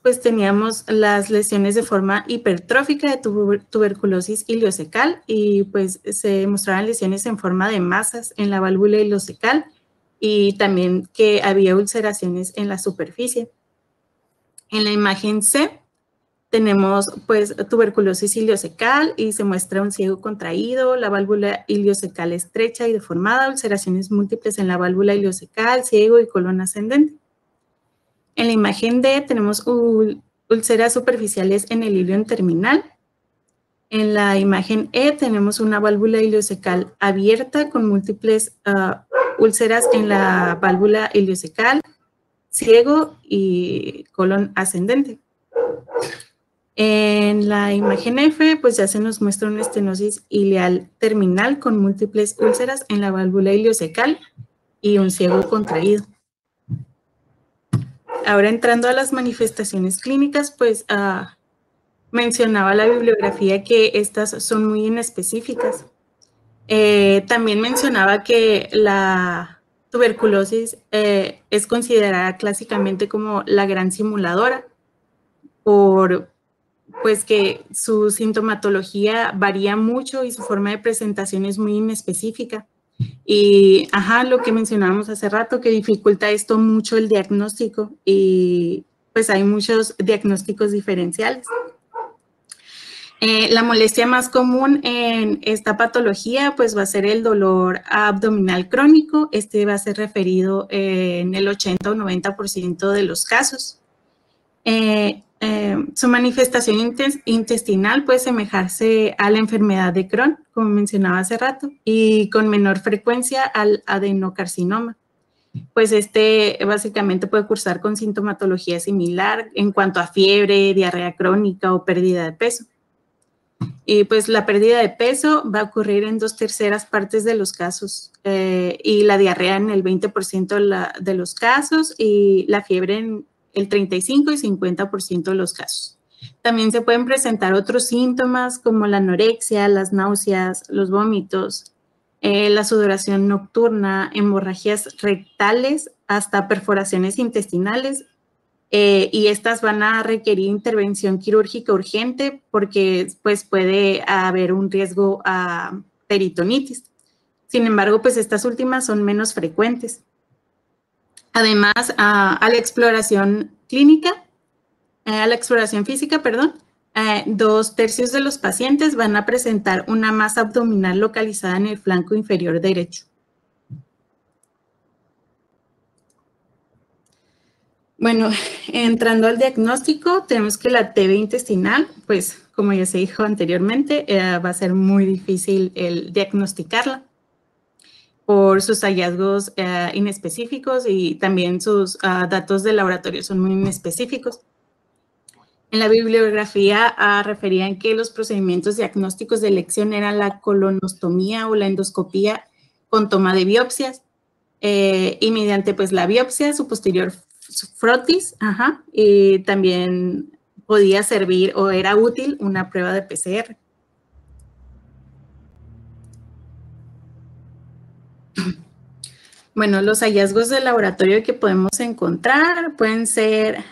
pues teníamos las lesiones de forma hipertrófica de tuberculosis iliocecal y pues se mostraban lesiones en forma de masas en la válvula iliocecal y también que había ulceraciones en la superficie. En la imagen C tenemos pues tuberculosis iliocecal y se muestra un ciego contraído, la válvula iliocecal estrecha y deformada, ulceraciones múltiples en la válvula iliocecal, ciego y colon ascendente. En la imagen D tenemos úlceras superficiales en el ilion terminal. En la imagen E tenemos una válvula iliocecal abierta con múltiples úlceras en la válvula iliocecal, ciego y colon ascendente. En la imagen F, pues ya se nos muestra una estenosis ileal terminal con múltiples úlceras en la válvula iliocecal y un ciego contraído. Ahora entrando a las manifestaciones clínicas, pues mencionaba la bibliografía que estas son muy inespecíficas. También mencionaba que la tuberculosis es considerada clásicamente como la gran simuladora, por pues que su sintomatología varía mucho y su forma de presentación es muy inespecífica. Y, lo que mencionábamos hace rato, que dificulta esto mucho el diagnóstico y pues hay muchos diagnósticos diferenciales. La molestia más común en esta patología pues va a ser el dolor abdominal crónico. Este va a ser referido en el 80 o 90% de los casos. Su manifestación intestinal puede asemejarse a la enfermedad de Crohn, como mencionaba hace rato, y con menor frecuencia al adenocarcinoma. Pues este básicamente puede cursar con sintomatología similar en cuanto a fiebre, diarrea crónica o pérdida de peso. Y pues la pérdida de peso va a ocurrir en 2/3 partes de los casos y la diarrea en el 20% de los casos y la fiebre en el 35 y 50% de los casos. También se pueden presentar otros síntomas como la anorexia, las náuseas, los vómitos, la sudoración nocturna, hemorragias rectales, hasta perforaciones intestinales. Y estas van a requerir intervención quirúrgica urgente porque pues, puede haber un riesgo a peritonitis. Sin embargo, pues estas últimas son menos frecuentes. Además, a la exploración física, 2/3 de los pacientes van a presentar una masa abdominal localizada en el flanco inferior derecho. Bueno, entrando al diagnóstico, tenemos que la TB intestinal, pues como ya se dijo anteriormente, va a ser muy difícil el diagnosticarla por sus hallazgos inespecíficos y también sus datos de laboratorio son muy inespecíficos. En la bibliografía referían que los procedimientos diagnósticos de elección eran la colonostomía o la endoscopía con toma de biopsias. y mediante pues la biopsia, su posterior frotis, y también podía servir o era útil una prueba de PCR. Bueno, los hallazgos de laboratorio que podemos encontrar pueden ser,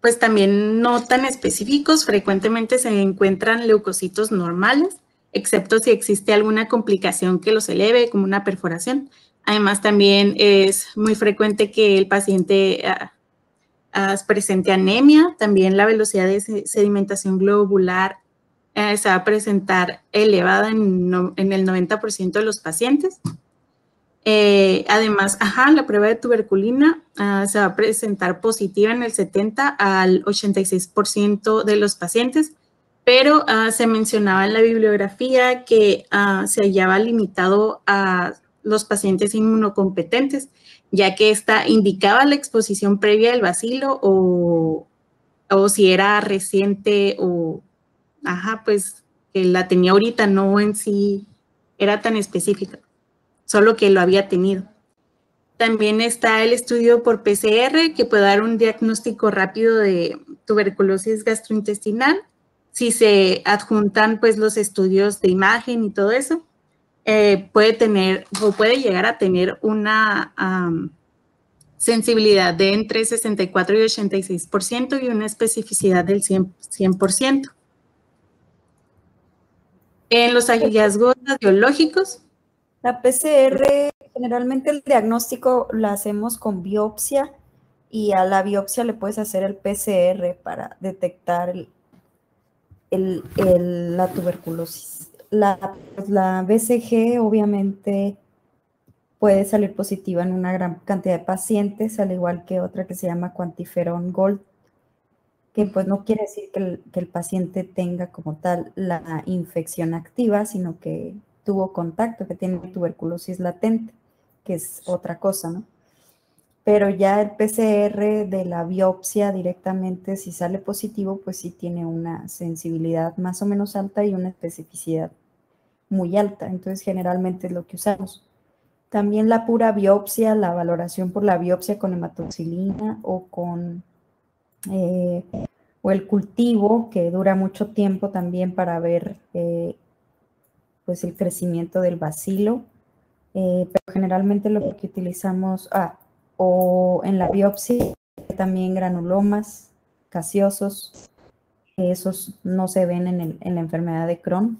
pues también no tan específicos. Frecuentemente se encuentran leucocitos normales, excepto si existe alguna complicación que los eleve, como una perforación. Además, también es muy frecuente que el paciente presente anemia. También la velocidad de sedimentación globular se va a presentar elevada en el 90% de los pacientes. Además, la prueba de tuberculina se va a presentar positiva en el 70 al 86% de los pacientes, pero se mencionaba en la bibliografía que se hallaba limitado a los pacientes inmunocompetentes, ya que esta indicaba la exposición previa del bacilo o si era reciente o, pues que la tenía ahorita, no en sí era tan específica, solo que lo había tenido. También está el estudio por PCR, que puede dar un diagnóstico rápido de tuberculosis gastrointestinal. Si se adjuntan pues los estudios de imagen y todo eso, puede llegar a tener una sensibilidad de entre 64 y 86% y una especificidad del 100%. En los hallazgos radiológicos. La PCR, generalmente el diagnóstico lo hacemos con biopsia y a la biopsia le puedes hacer el PCR para detectar la tuberculosis. La BCG obviamente puede salir positiva en una gran cantidad de pacientes, al igual que otra que se llama QuantiFERON Gold, que pues no quiere decir que el paciente tenga como tal la infección activa, sino que tuvo contacto, que tiene tuberculosis latente, que es otra cosa, ¿no? Pero ya el PCR de la biopsia directamente, si sale positivo, pues sí tiene una sensibilidad más o menos alta y una especificidad muy alta. Entonces, generalmente es lo que usamos. También la pura biopsia, la valoración por la biopsia con hematoxilina o con o el cultivo, que dura mucho tiempo también para ver pues el crecimiento del bacilo, pero generalmente lo que utilizamos, o en la biopsia también granulomas gaseosos, esos no se ven en la enfermedad de Crohn,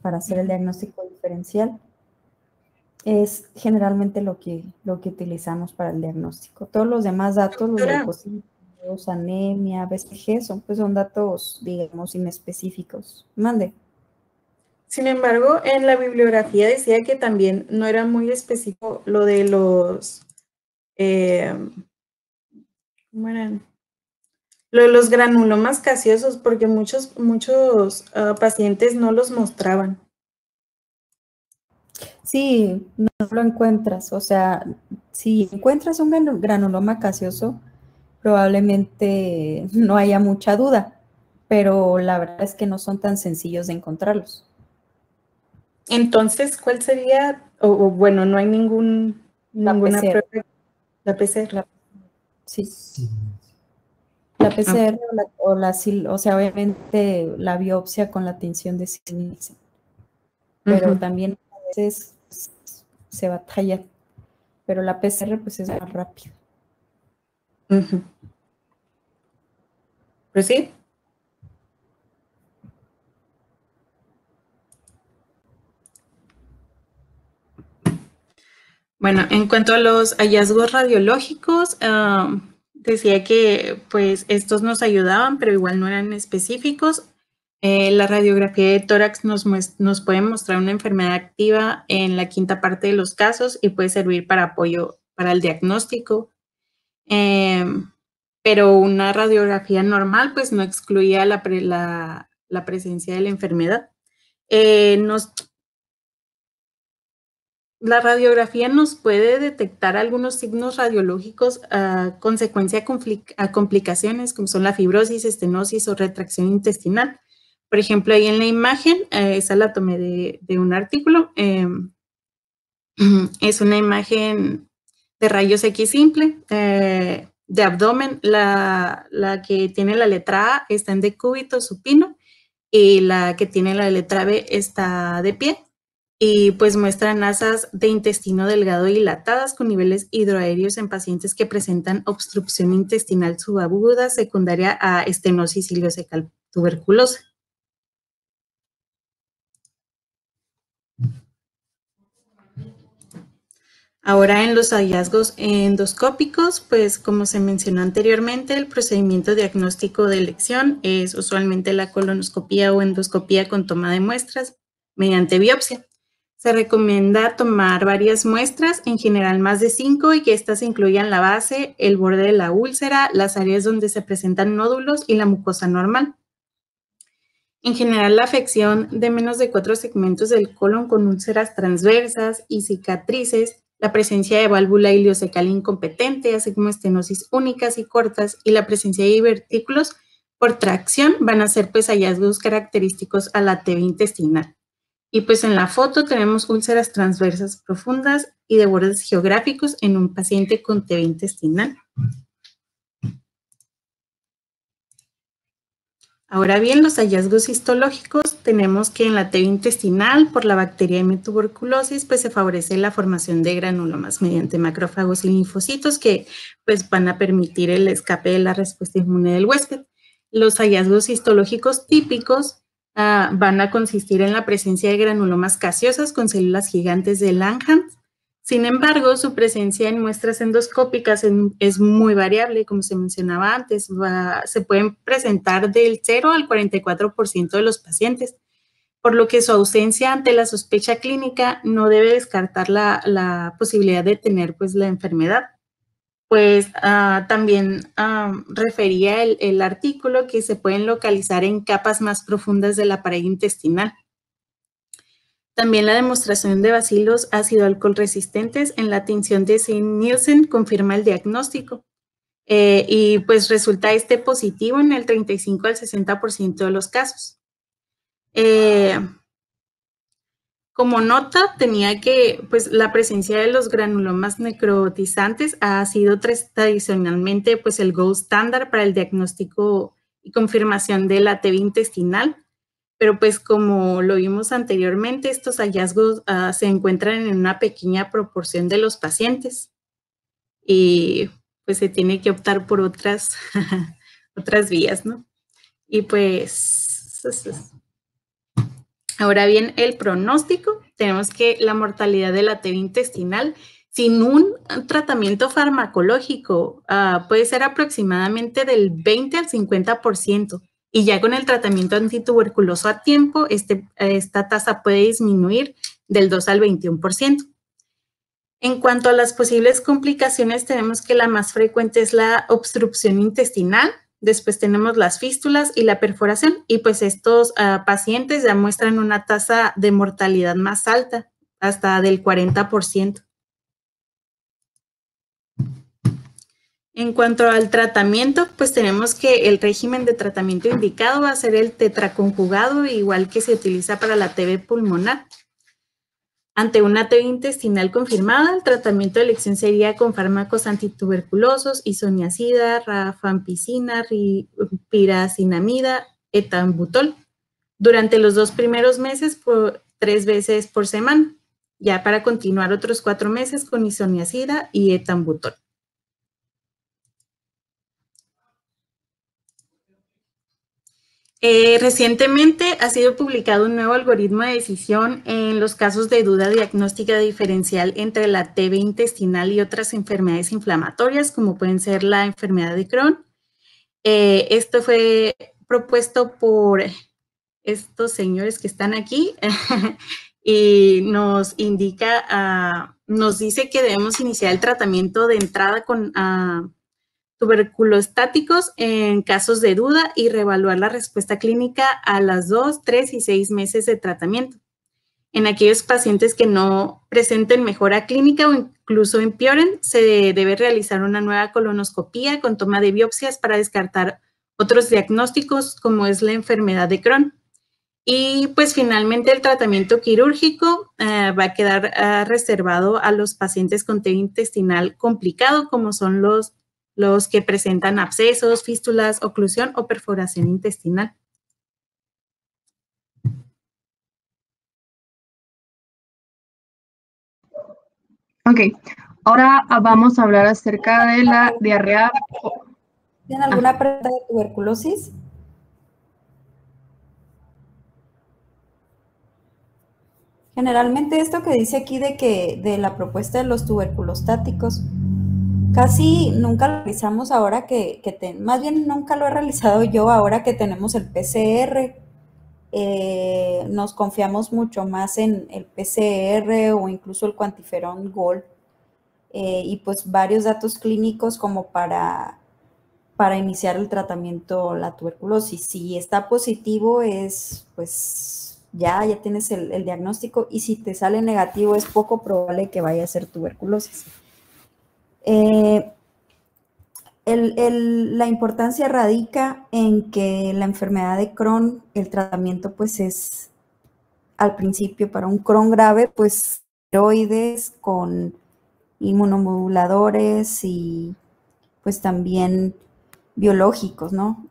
para hacer el diagnóstico diferencial. Es generalmente lo que utilizamos para el diagnóstico. Todos los demás datos, los leucocitos, anemia, BCG, son datos, digamos, inespecíficos. Mande. Sin embargo, en la bibliografía decía que también no era muy específico lo de los, ¿cómo eran? Lo de los granulomas gaseosos, porque muchos pacientes no los mostraban. Sí, no lo encuentras. O sea, si encuentras un granuloma gaseoso, probablemente no haya mucha duda, pero la verdad es que no son tan sencillos de encontrarlos. Entonces, ¿cuál sería? Bueno, no hay ninguna PCR. prueba. La PCR. Sí. La PCR o sea, obviamente la biopsia con la tinción de Nielsen. Pero también a veces se batalla. Pero la PCR pues es más rápido. Pues sí. Bueno, en cuanto a los hallazgos radiológicos, decía que pues estos nos ayudaban, pero igual no eran específicos. La radiografía de tórax nos puede mostrar una enfermedad activa en la quinta parte de los casos y puede servir para apoyo para el diagnóstico. Pero una radiografía normal pues no excluía la presencia de la enfermedad. La radiografía nos puede detectar algunos signos radiológicos a consecuencia a complicaciones como son la fibrosis, estenosis o retracción intestinal. Por ejemplo, ahí en la imagen, esa la tomé de un artículo, Es una imagen de rayos X simple, de abdomen. La que tiene la letra A está en decúbito supino y la que tiene la letra B está de pie. Y pues muestran asas de intestino delgado dilatadas con niveles hidroaéreos en pacientes que presentan obstrucción intestinal subaguda secundaria a estenosis ileocecal tuberculosa. Ahora en los hallazgos endoscópicos, pues como se mencionó anteriormente, el procedimiento diagnóstico de elección es usualmente la colonoscopía o endoscopía con toma de muestras mediante biopsia. Se recomienda tomar varias muestras, en general más de 5, y que éstas incluyan la base, el borde de la úlcera, las áreas donde se presentan nódulos y la mucosa normal. En general, la afección de menos de 4 segmentos del colon con úlceras transversas y cicatrices, la presencia de válvula ileocecal incompetente, así como estenosis únicas y cortas, y la presencia de divertículos por tracción van a ser pues hallazgos característicos a la TV intestinal. Y pues en la foto tenemos úlceras transversas profundas y de bordes geográficos en un paciente con TV intestinal. Ahora bien, los hallazgos histológicos, tenemos que en la TV intestinal, por la bacteria hematuberculosis, pues se favorece la formación de granulomas mediante macrófagos y linfocitos que pues van a permitir el escape de la respuesta inmune del huésped. Los hallazgos histológicos típicos van a consistir en la presencia de granulomas gaseosas con células gigantes de Langhans. Sin embargo, su presencia en muestras endoscópicas es muy variable, como se mencionaba antes. Se pueden presentar del 0 al 44% de los pacientes, por lo que su ausencia ante la sospecha clínica no debe descartar la posibilidad de tener pues, la enfermedad. Pues también refería el artículo que se pueden localizar en capas más profundas de la pared intestinal. También la demostración de bacilos ácido-alcohol resistentes en la tinción de Nielsen confirma el diagnóstico. Y pues resulta positivo en el 35 al 60% de los casos. Como nota, tenía que pues, la presencia de los granulomas necrotizantes ha sido tradicionalmente pues, el gold standard para el diagnóstico y confirmación de la TV intestinal. Pero pues como lo vimos anteriormente, estos hallazgos se encuentran en una pequeña proporción de los pacientes y pues se tiene que optar por otras vías, ¿no? Y pues, ahora bien, el pronóstico, tenemos que la mortalidad de la TV intestinal sin un tratamiento farmacológico puede ser aproximadamente del 20 al 50%. Y ya con el tratamiento antituberculoso a tiempo, esta tasa puede disminuir del 2 al 21%. En cuanto a las posibles complicaciones, tenemos que la más frecuente es la obstrucción intestinal, después tenemos las fístulas y la perforación, y pues estos pacientes ya muestran una tasa de mortalidad más alta, hasta del 40%. En cuanto al tratamiento, pues tenemos que el régimen de tratamiento indicado va a ser el tetraconjugado, igual que se utiliza para la TB pulmonar. Ante una TB intestinal confirmada, el tratamiento de elección sería con fármacos antituberculosos, isoniazida, rifampicina, piracinamida, etambutol, durante los 2 primeros meses 3 veces por semana, ya para continuar otros 4 meses con isoniazida y etambutol. Recientemente ha sido publicado un nuevo algoritmo de decisión en los casos de duda diagnóstica diferencial entre la TB intestinal y otras enfermedades inflamatorias, como pueden ser la enfermedad de Crohn. Esto fue propuesto por estos señores que están aquí y nos indica, nos dice que debemos iniciar el tratamiento de entrada con tuberculostáticos en casos de duda y reevaluar la respuesta clínica a las 2, 3 y 6 meses de tratamiento. En aquellos pacientes que no presenten mejora clínica o incluso empeoren, se debe realizar una nueva colonoscopía con toma de biopsias para descartar otros diagnósticos como es la enfermedad de Crohn. Y pues finalmente el tratamiento quirúrgico va a quedar reservado a los pacientes con TEA intestinal complicado, como son los que presentan abscesos, fístulas, oclusión o perforación intestinal. Ok, ahora vamos a hablar acerca de la diarrea. ¿Tienen alguna pregunta de tuberculosis? Generalmente esto que dice aquí de la propuesta de los tuberculostáticos, casi nunca lo realizamos ahora más bien nunca lo he realizado yo ahora que tenemos el PCR. Nos confiamos mucho más en el PCR o incluso el cuantiferón Gold y pues varios datos clínicos como para iniciar el tratamiento la tuberculosis. Si está positivo es pues ya tienes el diagnóstico, y si te sale negativo es poco probable que vaya a ser tuberculosis. La importancia radica en que la enfermedad de Crohn, el tratamiento pues es al principio para un Crohn grave, pues esteroides con inmunomoduladores y pues también biológicos, ¿no?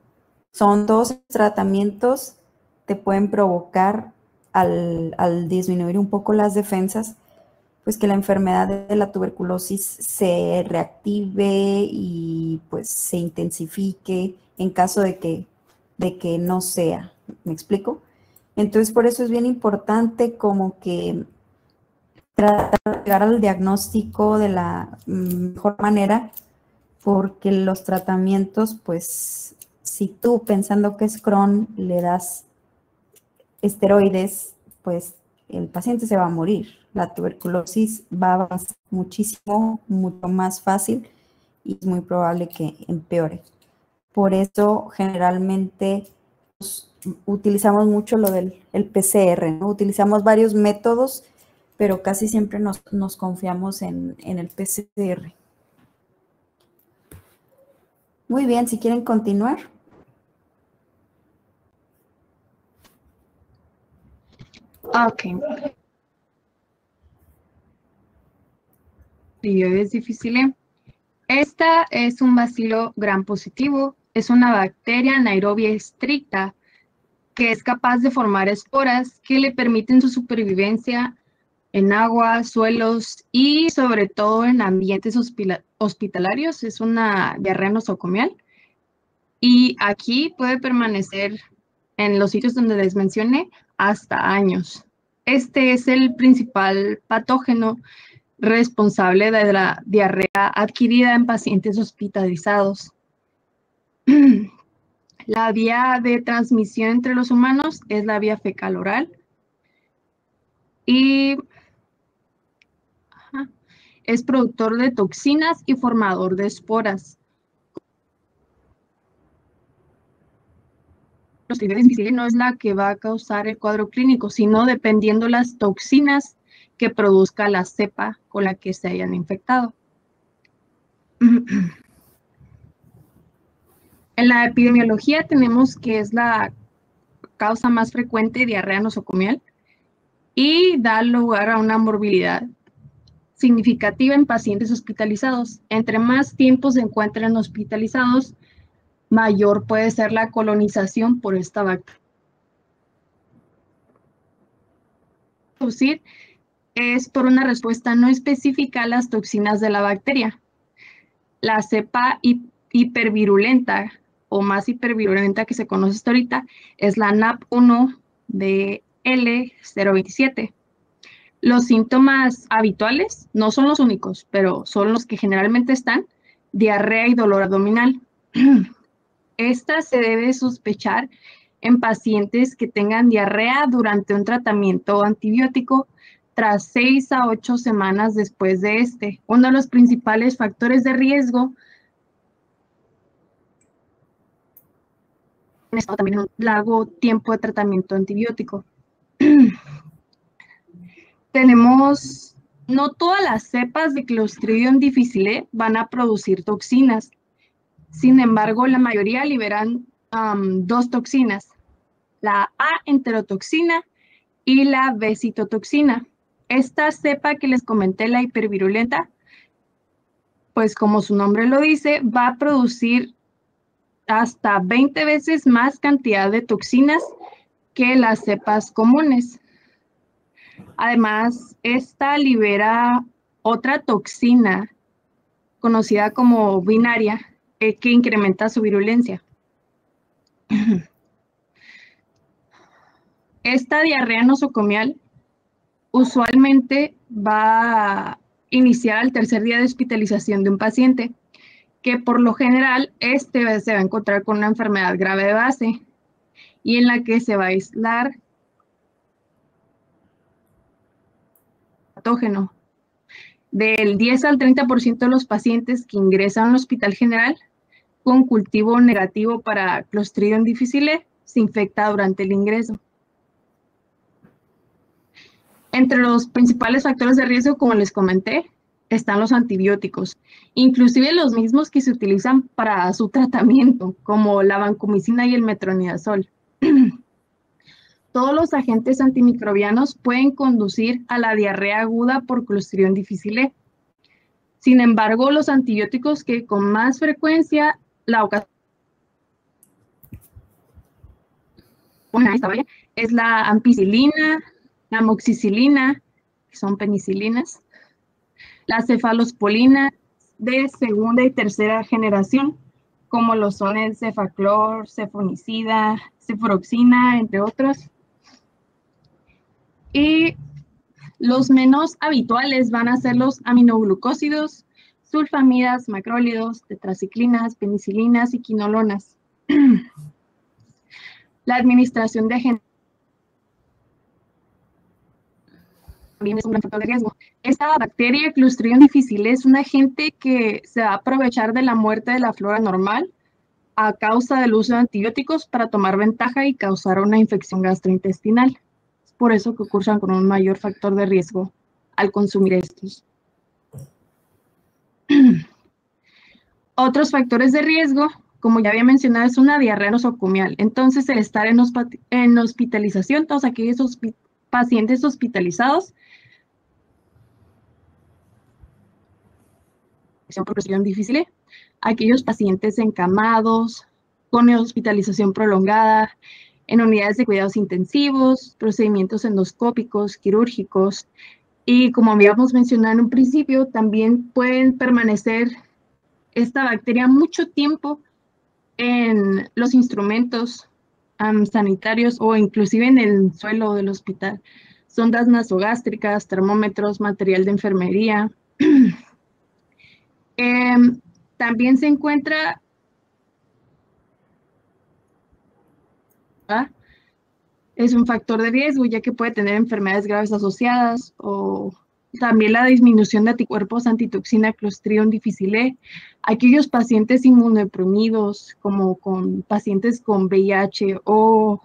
Son dos tratamientos que pueden provocar al disminuir un poco las defensas, pues que la enfermedad de la tuberculosis se reactive y pues se intensifique en caso de que no sea. ¿Me explico? Entonces, por eso es bien importante como que tratar de llegar al diagnóstico de la mejor manera, porque los tratamientos, pues, si tú pensando que es Crohn le das esteroides, pues el paciente se va a morir. La tuberculosis va a avanzar muchísimo, mucho más fácil y es muy probable que empeore. Por eso generalmente utilizamos mucho lo del PCR, ¿no? Utilizamos varios métodos, pero casi siempre nos confiamos en el PCR. Muy bien, si quieren continuar. Ok. Es difícil, ¿eh? Esta es un bacilo gram positivo. Es una bacteria anaerobia estricta que es capaz de formar esporas que le permiten su supervivencia en agua, suelos y sobre todo en ambientes hospitalarios. Es una diarrea nosocomial. Y aquí puede permanecer en los sitios donde les mencioné hasta años. Este es el principal patógeno responsable de la diarrea adquirida en pacientes hospitalizados. La vía de transmisión entre los humanos es la vía fecal oral y es productor de toxinas y formador de esporas. Los no es la que va a causar el cuadro clínico, sino dependiendo las toxinas que produzca la cepa con la que se hayan infectado. En la epidemiología tenemos que es la causa más frecuente de diarrea nosocomial y da lugar a una morbilidad significativa en pacientes hospitalizados. Entre más tiempo se encuentren hospitalizados, mayor puede ser la colonización por esta bacteria. Es por una respuesta no específica a las toxinas de la bacteria. La cepa hipervirulenta o más hipervirulenta que se conoce hasta ahorita es la NAP1 de L027. Los síntomas habituales no son los únicos, pero son los que generalmente están: diarrea y dolor abdominal. Esta se debe sospechar en pacientes que tengan diarrea durante un tratamiento antibiótico tras 6 a 8 semanas después de este. Uno de los principales factores de riesgo es también un largo tiempo de tratamiento antibiótico. Tenemos, no todas las cepas de Clostridium difficile van a producir toxinas. Sin embargo, la mayoría liberan 2 toxinas. la A-enterotoxina y la B-citotoxina. Esta cepa que les comenté, la hipervirulenta, pues como su nombre lo dice, va a producir hasta 20 veces más cantidad de toxinas que las cepas comunes. Además, esta libera otra toxina conocida como binaria que incrementa su virulencia. Esta diarrea nosocomial usualmente va a iniciar al tercer día de hospitalización de un paciente, que por lo general se va a encontrar con una enfermedad grave de base y en la que se va a aislar patógeno. Del 10 al 30% de los pacientes que ingresan al hospital general con cultivo negativo para Clostridium difficile se infecta durante el ingreso. Entre los principales factores de riesgo, como les comenté, están los antibióticos, inclusive los mismos que se utilizan para su tratamiento, como la vancomicina y el metronidazol. Todos los agentes antimicrobianos pueden conducir a la diarrea aguda por Clostridium difficile. Sin embargo, los antibióticos que con más frecuencia la ocasionan es la ampicilina, la amoxicilina, que son penicilinas, la cefalosporina de segunda y tercera generación, como lo son el cefaclor, cefonicida, cefuroxina, entre otros. Y los menos habituales van a ser los aminoglucósidos, sulfamidas, macrólidos, tetraciclinas, penicilinas y quinolonas. La administración de agentes también es un gran factor de riesgo. Esta bacteria Clostridium difficile es un agente que se va a aprovechar de la muerte de la flora normal a causa del uso de antibióticos para tomar ventaja y causar una infección gastrointestinal. Es por eso que cursan con un mayor factor de riesgo al consumir estos. Otros factores de riesgo, como ya había mencionado, es una diarrea nosocomial. Entonces, el estar en hospitalización, todos aquellos pacientes hospitalizados por Clostridium difficile, aquellos pacientes encamados, con hospitalización prolongada, en unidades de cuidados intensivos, procedimientos endoscópicos, quirúrgicos, y como habíamos mencionado en un principio, también pueden permanecer esta bacteria mucho tiempo en los instrumentos sanitarios o inclusive en el suelo del hospital. Sondas nasogástricas, termómetros, material de enfermería. También se encuentra es un factor de riesgo, ya que puede tener enfermedades graves asociadas, o también la disminución de anticuerpos antitoxina Clostridium difficile. Aquellos pacientes inmunodeprimidos, como con pacientes con VIH o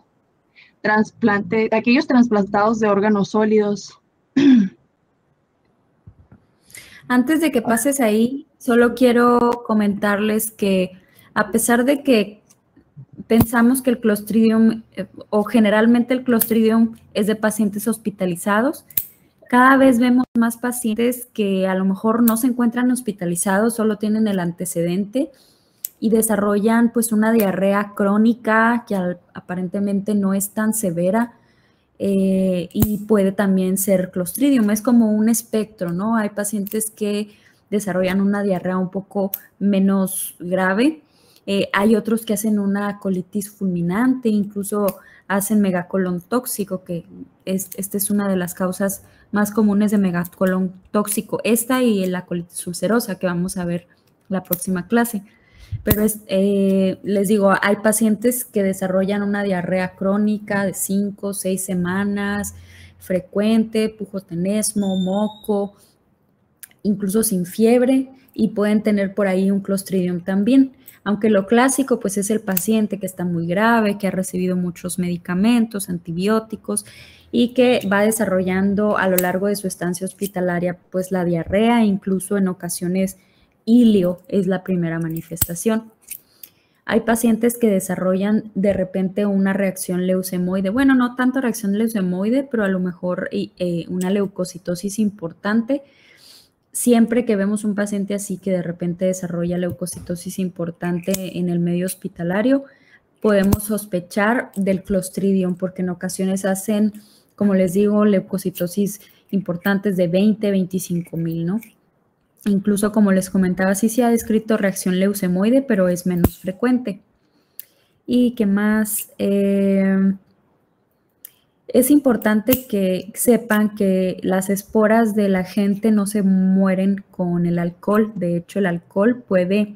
aquellos trasplantados de órganos sólidos. Antes de que pases ahí, solo quiero comentarles que a pesar de que pensamos que el Clostridium, o generalmente el Clostridium es de pacientes hospitalizados, cada vez vemos más pacientes que a lo mejor no se encuentran hospitalizados, solo tienen el antecedente y desarrollan pues una diarrea crónica que aparentemente no es tan severa y puede también ser Clostridium. Es como un espectro, ¿no? Hay pacientes que desarrollan una diarrea un poco menos grave. Hay otros que hacen una colitis fulminante, incluso hacen megacolon tóxico, que esta es una de las causas más comunes de megacolon tóxico. Esta y la colitis ulcerosa, que vamos a ver la próxima clase. Pero les digo, hay pacientes que desarrollan una diarrea crónica de 5 o 6 semanas, frecuente, pujotenesmo, moco, incluso sin fiebre, y pueden tener por ahí un Clostridium también. Aunque lo clásico pues es el paciente que está muy grave, que ha recibido muchos medicamentos, antibióticos y que va desarrollando a lo largo de su estancia hospitalaria pues la diarrea, incluso en ocasiones ilio es la primera manifestación. Hay pacientes que desarrollan de repente una reacción leucemoide. Bueno, no tanto reacción leucemoide, pero a lo mejor una leucocitosis importante. Siempre que vemos un paciente así que de repente desarrolla leucocitosis importante en el medio hospitalario, podemos sospechar del Clostridium, porque en ocasiones hacen, como les digo, leucocitosis importantes de 20, 25,000, ¿no? Incluso, como les comentaba, sí se ha descrito reacción leucemoide, pero es menos frecuente. ¿Y qué más? Es importante que sepan que las esporas de la gente no se mueren con el alcohol. De hecho, el alcohol puede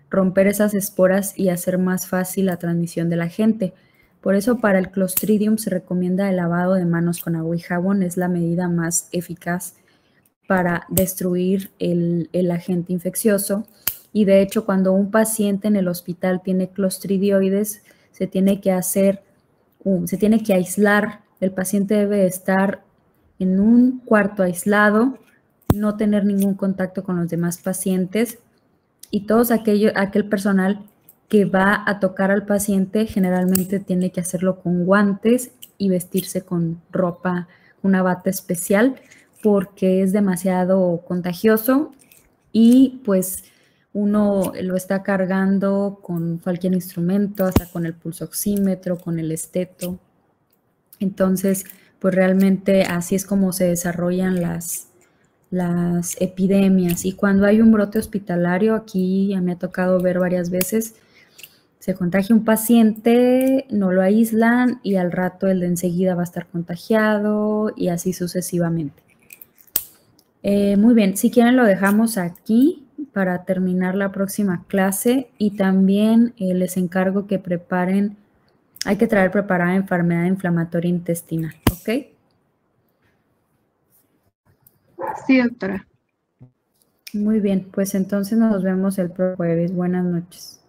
romper esas esporas y hacer más fácil la transmisión de la gente. Por eso, para el Clostridium se recomienda el lavado de manos con agua y jabón. Es la medida más eficaz para destruir el agente infeccioso. Y de hecho, cuando un paciente en el hospital tiene clostridioides, se tiene que aislar. El paciente debe estar en un cuarto aislado, no tener ningún contacto con los demás pacientes, y aquel personal que va a tocar al paciente generalmente tiene que hacerlo con guantes y vestirse con ropa, una bata especial, porque es demasiado contagioso y pues uno lo está cargando con cualquier instrumento, hasta con el pulsoxímetro, con el esteto. Entonces, pues realmente así es como se desarrollan las epidemias. Y cuando hay un brote hospitalario, aquí ya me ha tocado ver varias veces, se contagia un paciente, no lo aíslan y al rato el de enseguida va a estar contagiado y así sucesivamente. Muy bien, si quieren lo dejamos aquí para terminar la próxima clase, y también les encargo que preparen, hay que traer preparada enfermedad inflamatoria intestinal, ¿ok? Sí, doctora. Muy bien, pues entonces nos vemos el próximo jueves. Buenas noches.